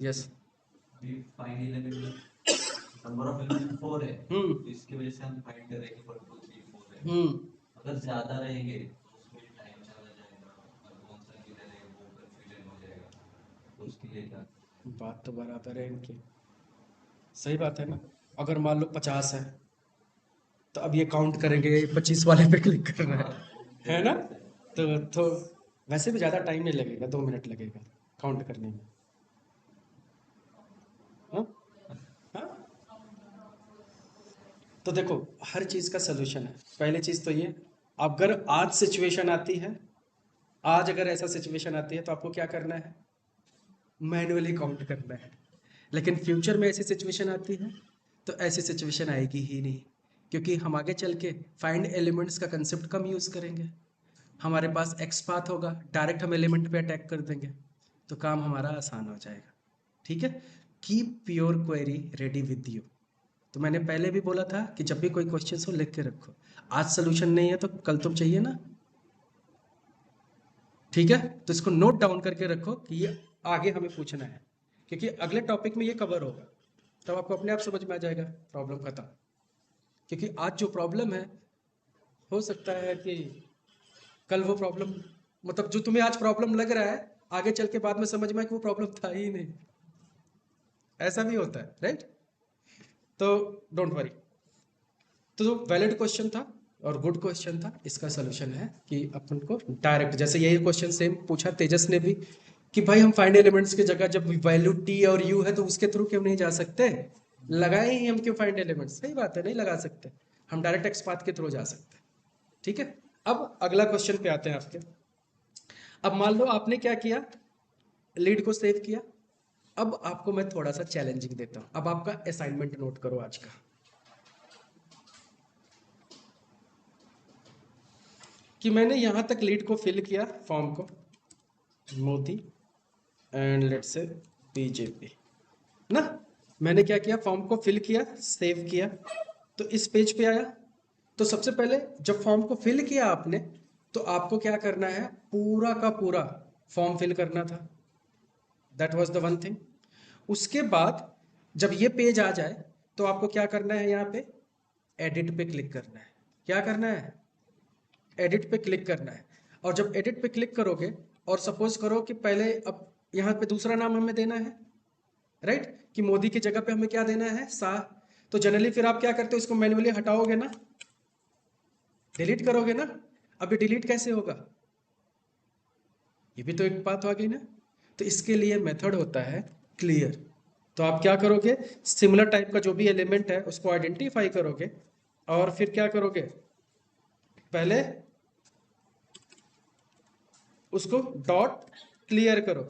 यस। अभी फाइंड एलिमेंट में नंबर ऑफ एलिमेंट 4 है, हम्म तो इसकी वजह से हम फाइंड कर रहे हैं कि 1 2 3 4 है। हम्म अगर ज्यादा रहेंगे तो उसमें टाइम चला जाएगा और कौन सा किधर है वो कंफ्यूजन हो जाएगा, तो उसके लिए क्या। बात तो बराबर है इनकी, सही बात है ना। अगर मान लो 50 है तो अब ये काउंट करेंगे 25 वाले पे क्लिक करना है ना। तो वैसे भी ज़्यादा टाइम नहीं लगेगा, 2 मिनट लगेगा काउंट करने में। हाँ हाँ। तो देखो हर चीज़ का सलूशन है। पहली चीज़ तो ये, अगर आज सिचुएशन आती है, आज अगर ऐसा सिचुएशन आती है तो आपको क्या करना है, मैन्युअली काउंट करना है। लेकिन फ्यूचर में ऐसी सिचुएशन आती है तो ऐसी सिचुएशन आएगी ही नहीं, क्योंकि हम आगे चल के फाइंड एलिमेंट्स का कंसेप्ट कम यूज़ करेंगे। हमारे पास एक्स पाथ होगा, डायरेक्ट हम एलिमेंट पे अटैक कर देंगे, तो काम हमारा आसान हो जाएगा। ठीक है। Keep your query ready with you. तो मैंने पहले भी बोला था कि जब भी कोई क्वेश्चन हो लिख के रखो, आज सोल्यूशन नहीं है तो कल तो चाहिए ना। ठीक है। तो इसको नोट डाउन करके रखो कि ये आगे हमें पूछना है, क्योंकि अगले टॉपिक में ये कवर होगा, तब आपको अपने आप समझ में आ जाएगा प्रॉब्लम खत्म। क्योंकि आज जो प्रॉब्लम है, हो सकता है कि कल वो प्रॉब्लम, मतलब जो तुम्हें आज प्रॉब्लम लग रहा है आगे चल के बाद में समझ में आए कि वो प्रॉब्लम था ही नहीं। ऐसा भी होता है, राइट। तो डोंट वरी। तो जो वैलिड क्वेश्चन था और गुड क्वेश्चन था, इसका सोल्यूशन है कि अपन को डायरेक्ट, जैसे यही क्वेश्चन सेम पूछा तेजस ने भी कि भाई हम फाइंड एलिमेंट्स की जगह जब वैल्यू टी और यू है तो उसके थ्रू क्यों नहीं जा सकते, लगाए ही हम क्यों फाइंड एलिमेंट्स। सही बात है, नहीं लगा सकते, हम डायरेक्ट एक्सपाथ के थ्रू जा सकते हैं। ठीक है। अब अगला क्वेश्चन पे आते हैं आपके। अब मान लो आपने क्या किया, लीड को सेव किया। अब आपको मैं थोड़ा सा चैलेंजिंग देता हूं। अब आपका असाइनमेंट नोट करो आज का, कि मैंने यहां तक लीड को फिल किया, फॉर्म को, Modi and let's say BJP ना। मैंने क्या किया, फॉर्म को फिल किया, सेव किया, तो इस पेज पे आया। तो सबसे पहले जब फॉर्म को फिल किया आपने, तो आपको क्या करना है, पूरा का पूरा फॉर्म फिल करना था। That was the one thing. उसके बाद जब ये पेज आ जाए तो आपको क्या करना है, यहाँ पे एडिट पे क्लिक करना है। क्या करना है, एडिट पे क्लिक करना है। और जब एडिट पे क्लिक करोगे और सपोज करो कि पहले अब यहाँ पे दूसरा नाम हमें देना है, राइट, कि मोदी की जगह पे हमें क्या देना है, शाह। तो जनरली फिर आप क्या करते हो, इसको मैन्युअली हटाओगे ना, डिलीट करोगे ना। अब ये डिलीट कैसे होगा, ये भी तो एक बात आ गई ना। तो इसके लिए मेथड होता है क्लियर। तो आप क्या करोगे, सिमिलर टाइप का जो भी एलिमेंट है उसको आइडेंटिफाई करोगे और फिर क्या करोगे, पहले उसको डॉट क्लियर करो।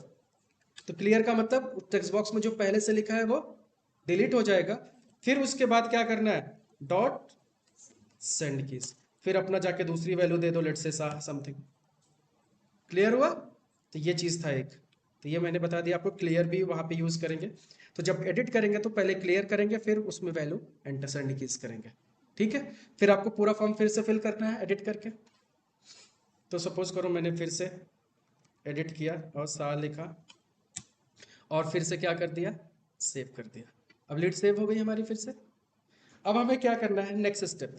तो क्लियर का मतलब टेक्स्ट बॉक्स में जो पहले से लिखा है वो डिलीट हो जाएगा। फिर उसके बाद क्या करना है, डॉट सेंड कीज, फिर अपना जाके दूसरी वैल्यू दे दो, लेट से समथिंग। क्लियर हुआ। तो ये चीज था एक, तो ये मैंने बता दिया आपको, क्लियर भी वहां पे यूज करेंगे। तो जब एडिट करेंगे तो पहले क्लियर करेंगे, फिर उसमें वैल्यू एंटर सेंड कीज करेंगे, ठीक है। फिर आपको पूरा फॉर्म फिर से फिल करना है एडिट करके। तो सपोज करो मैंने फिर से एडिट किया और सा लिखा और फिर से क्या कर दिया, सेव कर दिया। अब लीड सेव हो गई हमारी फिर से। अब हमें क्या करना है, नेक्स्ट स्टेप।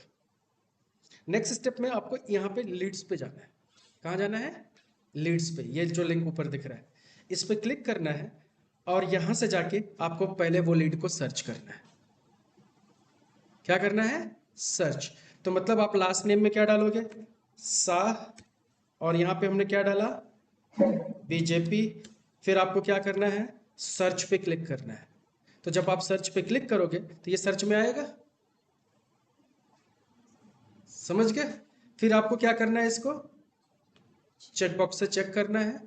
नेक्स्ट स्टेप में आपको यहाँ पे लीड्स पे जाना है। कहाँ जाना है, लीड्स पे, ये जो लिंक ऊपर दिख रहा है इस पे क्लिक करना है और यहां से जाके आपको पहले वो लीड को सर्च करना है। क्या करना है, सर्च। तो मतलब आप लास्ट नेम में क्या डालोगे, शाह, और यहाँ पे हमने क्या डाला, बीजेपी। फिर आपको क्या करना है, सर्च पे क्लिक करना है। तो जब आप सर्च पे क्लिक करोगे तो ये सर्च में आएगा, समझ गए। फिर आपको क्या करना है, इसको चेकबॉक्स से चेक करना है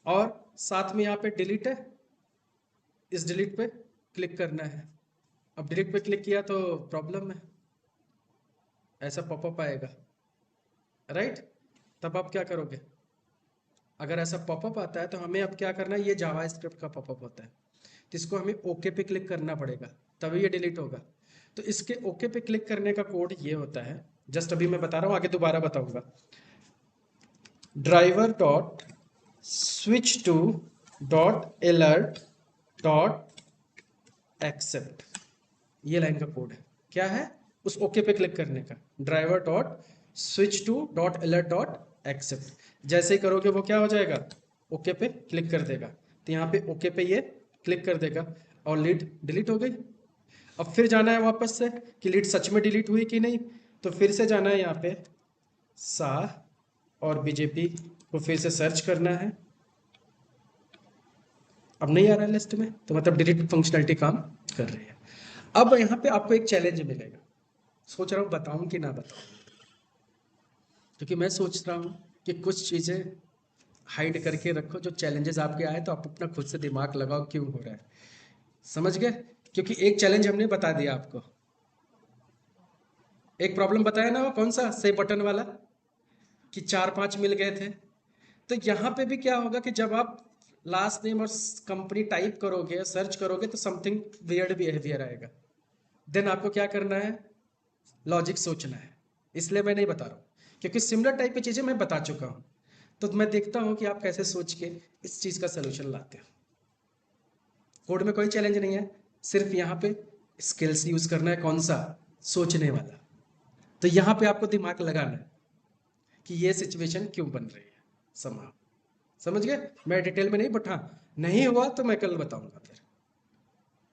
और साथ में यहाँ पे डिलीट है, इस डिलीट पे क्लिक करना है। अब डिलीट पे क्लिक किया तो प्रॉब्लम है, ऐसा पॉपअप आएगा, राइट। तब आप क्या करोगे, अगर ऐसा पॉपअप आता है तो हमें अब क्या करना है, ये जावा स्क्रिप्ट का पॉपअप होता है, तो इसको हमें ओके पे क्लिक करना पड़ेगा, तभी ये डिलीट होगा। तो इसके ओके पे क्लिक करने का कोड ये होता है, जस्ट अभी मैं बता रहा हूँ, आगे दोबारा बताऊंगा। Driver dot switch to dot alert dot accept, ये लाइन का कोड है। क्या है, उस ओके पे क्लिक करने का, driver dot switch to dot alert dot accept. जैसे ही करोगे वो क्या हो जाएगा, ओके पे क्लिक कर देगा। तो यहाँ पे ओके पे ये क्लिक कर देगा और लीड डिलीट हो गई। अब फिर जाना है वापस से कि लीड सच में डिलीट हुई कि नहीं। तो फिर से जाना है यहाँ पे, शाह और बीजेपी को फिर से सर्च करना है। अब नहीं आ रहा है लिस्ट में, तो मतलब डिलीट फंक्शनलिटी काम कर रही है। अब यहाँ पे आपको एक चैलेंज मिलेगा, सोच रहा हूँ बताऊं कि ना बताऊं, क्योंकि मैं सोच रहा हूँ कि कुछ चीज़ें हाइड करके रखो, जो चैलेंजेस आपके आए तो आप अपना खुद से दिमाग लगाओ क्यों हो रहा है, समझ गए। क्योंकि एक चैलेंज हमने बता दिया आपको, एक प्रॉब्लम बताया ना, वो कौन सा, से बटन वाला, कि 4-5 मिल गए थे। तो यहाँ पे भी क्या होगा कि जब आप लास्ट नेम और कंपनी टाइप करोगे, सर्च करोगे, तो समथिंग वियर्ड बिहेवियर आएगा। देन आपको क्या करना है, लॉजिक सोचना है। इसलिए मैं नहीं बता रहा हूँ, क्योंकि सिमिलर टाइप की चीज़ें मैं बता चुका हूँ। तो मैं देखता हूँ कि आप कैसे सोच के इस चीज़ का सोल्यूशन लाते हो। कोड में कोई चैलेंज नहीं है, सिर्फ यहाँ पे स्किल्स यूज करना है, कौन सा, सोचने वाला। तो यहाँ पे आपको दिमाग लगाना है कि ये सिचुएशन क्यों बन रही है, समझ गए। मैं डिटेल में नहीं, बट हाँ, नहीं हुआ तो मैं कल बताऊंगा फिर,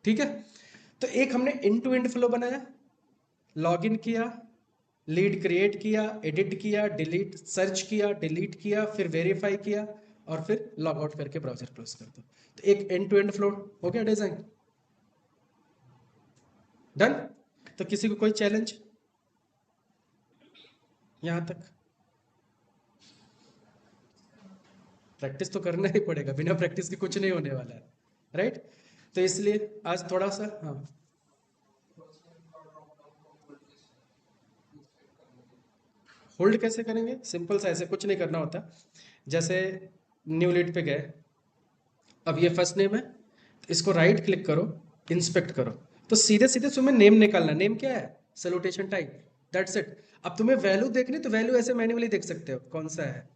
ठीक है। तो एक हमने एंड टू एंड फ्लो बनाया, लॉगिन किया, लीड क्रिएट किया, एडिट किया, डिलीट, सर्च किया, डिलीट किया, फिर वेरीफाई किया और फिर लॉग आउट करके ब्राउजर क्लोज कर दो। तो एक एंड टू एंड फ्लो हो गया डिजाइन, डन। तो किसी को कोई चैलेंज यहां तक, प्रैक्टिस तो करना ही पड़ेगा, बिना प्रैक्टिस के कुछ नहीं होने वाला है, राइट। तो इसलिए आज थोड़ा सा, हाँ, होल्ड कैसे करेंगे, सिंपल सा, ऐसे कुछ नहीं करना होता। जैसे न्यू लीड पे गए, अब ये फर्स्ट नेम है, तो इसको राइट क्लिक करो, इंस्पेक्ट करो, तो सीधे सीधे तुम्हें नेम निकालना। नेम क्या है, सैल्यूटेशन टाइप, दैट्स इट। अब तुम्हें वैल्यू देखनी तो वैल्यू ऐसे मैन्युअली देख सकते हो, कौन सा है,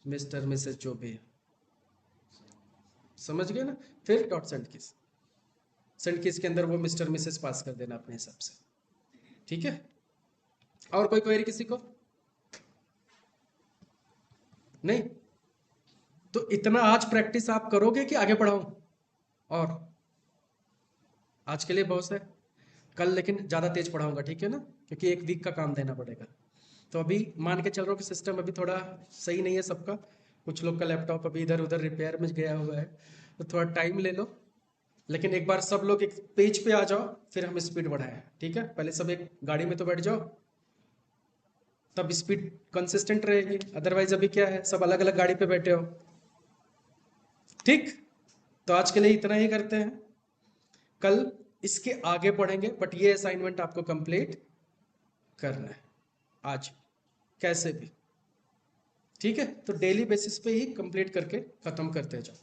मिस्टर मिसेस जो भी है, समझ गए ना। फिर डॉट सेंड किस, सेंड किस के अंदर वो मिस्टर मिसेस पास कर देना अपने हिसाब से, ठीक है। और कोई क्वेरी किसी को, नहीं, तो इतना आज प्रैक्टिस आप करोगे कि आगे बढ़ाऊं? और आज के लिए बहुत है, कल लेकिन ज़्यादा तेज पढ़ाऊंगा, ठीक है ना, क्योंकि एक वीक का काम देना पड़ेगा। तो अभी मान के चल रहा हूँ कि सिस्टम अभी थोड़ा सही नहीं है सबका, कुछ लोग का लैपटॉप अभी इधर उधर रिपेयर में गया हुआ है, तो थोड़ा टाइम ले लो। लेकिन एक बार सब लोग एक पेज पे आ जाओ, फिर हम स्पीड बढ़ाएं, ठीक है? पहले सब एक गाड़ी में तो बैठ जाओ, तब स्पीड कंसिस्टेंट रहेगी। अदरवाइज अभी क्या है, सब अलग अलग गाड़ी पे बैठे हो। ठीक, तो आज के लिए इतना ही करते हैं, कल इसके आगे पढ़ेंगे, बट ये असाइनमेंट आपको कंप्लीट करना है आज कैसे भी, ठीक है? तो डेली बेसिस पे ही कंप्लीट करके खत्म करते जाओ।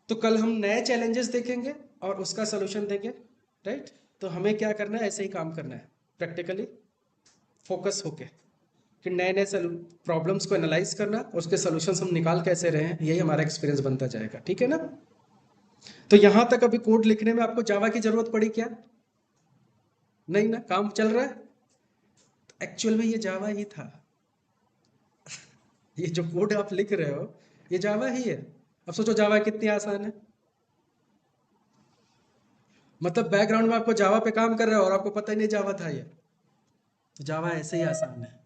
तो कल हम नए चैलेंजेस देखेंगे और उसका सलूशन देंगे, राइट? तो हमें क्या करना है, ऐसे ही काम करना है, प्रैक्टिकली फोकस होके कि नए नए प्रॉब्लम्स को एनालाइज करना, उसके सॉल्यूशंस हम निकाल कैसे रहे हैं, यही हमारा एक्सपीरियंस बनता जाएगा, ठीक है ना? तो यहां तक अभी कोड लिखने में आपको जावा की जरूरत पड़ी क्या? नहीं ना, काम चल रहा है। तो एक्चुअल में ये जावा ही था। ये जो कोड आप लिख रहे हो ये जावा ही है। अब सोचो जावा कितनी आसान है, मतलब बैकग्राउंड में आपको जावा पे काम कर रहे हो और आपको पता ही नहीं जावा था ये। तो जावा ऐसे ही आसान है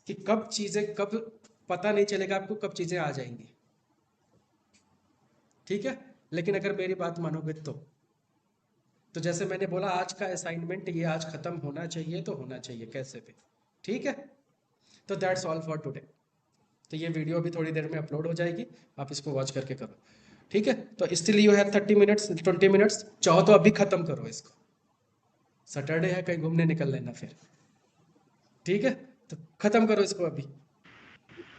कि कब चीजें, कब पता नहीं चलेगा आपको, कब चीजें आ जाएंगी, ठीक है? लेकिन अगर मेरी बात मानोगे तो जैसे मैंने बोला, आज का असाइनमेंट ये आज खत्म होना चाहिए, तो होना चाहिए कैसे भी, ठीक है? तो दैट्स ऑल फॉर टुडे। तो ये वीडियो भी थोड़ी देर में अपलोड हो जाएगी, आप इसको वॉच करके करो, ठीक है? तो still you have 30 minutes 20 minutes, चाहो तो अभी खत्म करो इसको, सैटरडे है, कहीं घूमने निकल लेना फिर, ठीक है? तो खत्म करो इसको अभी।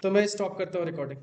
तो मैं स्टॉप करता हूँ रिकॉर्डिंग।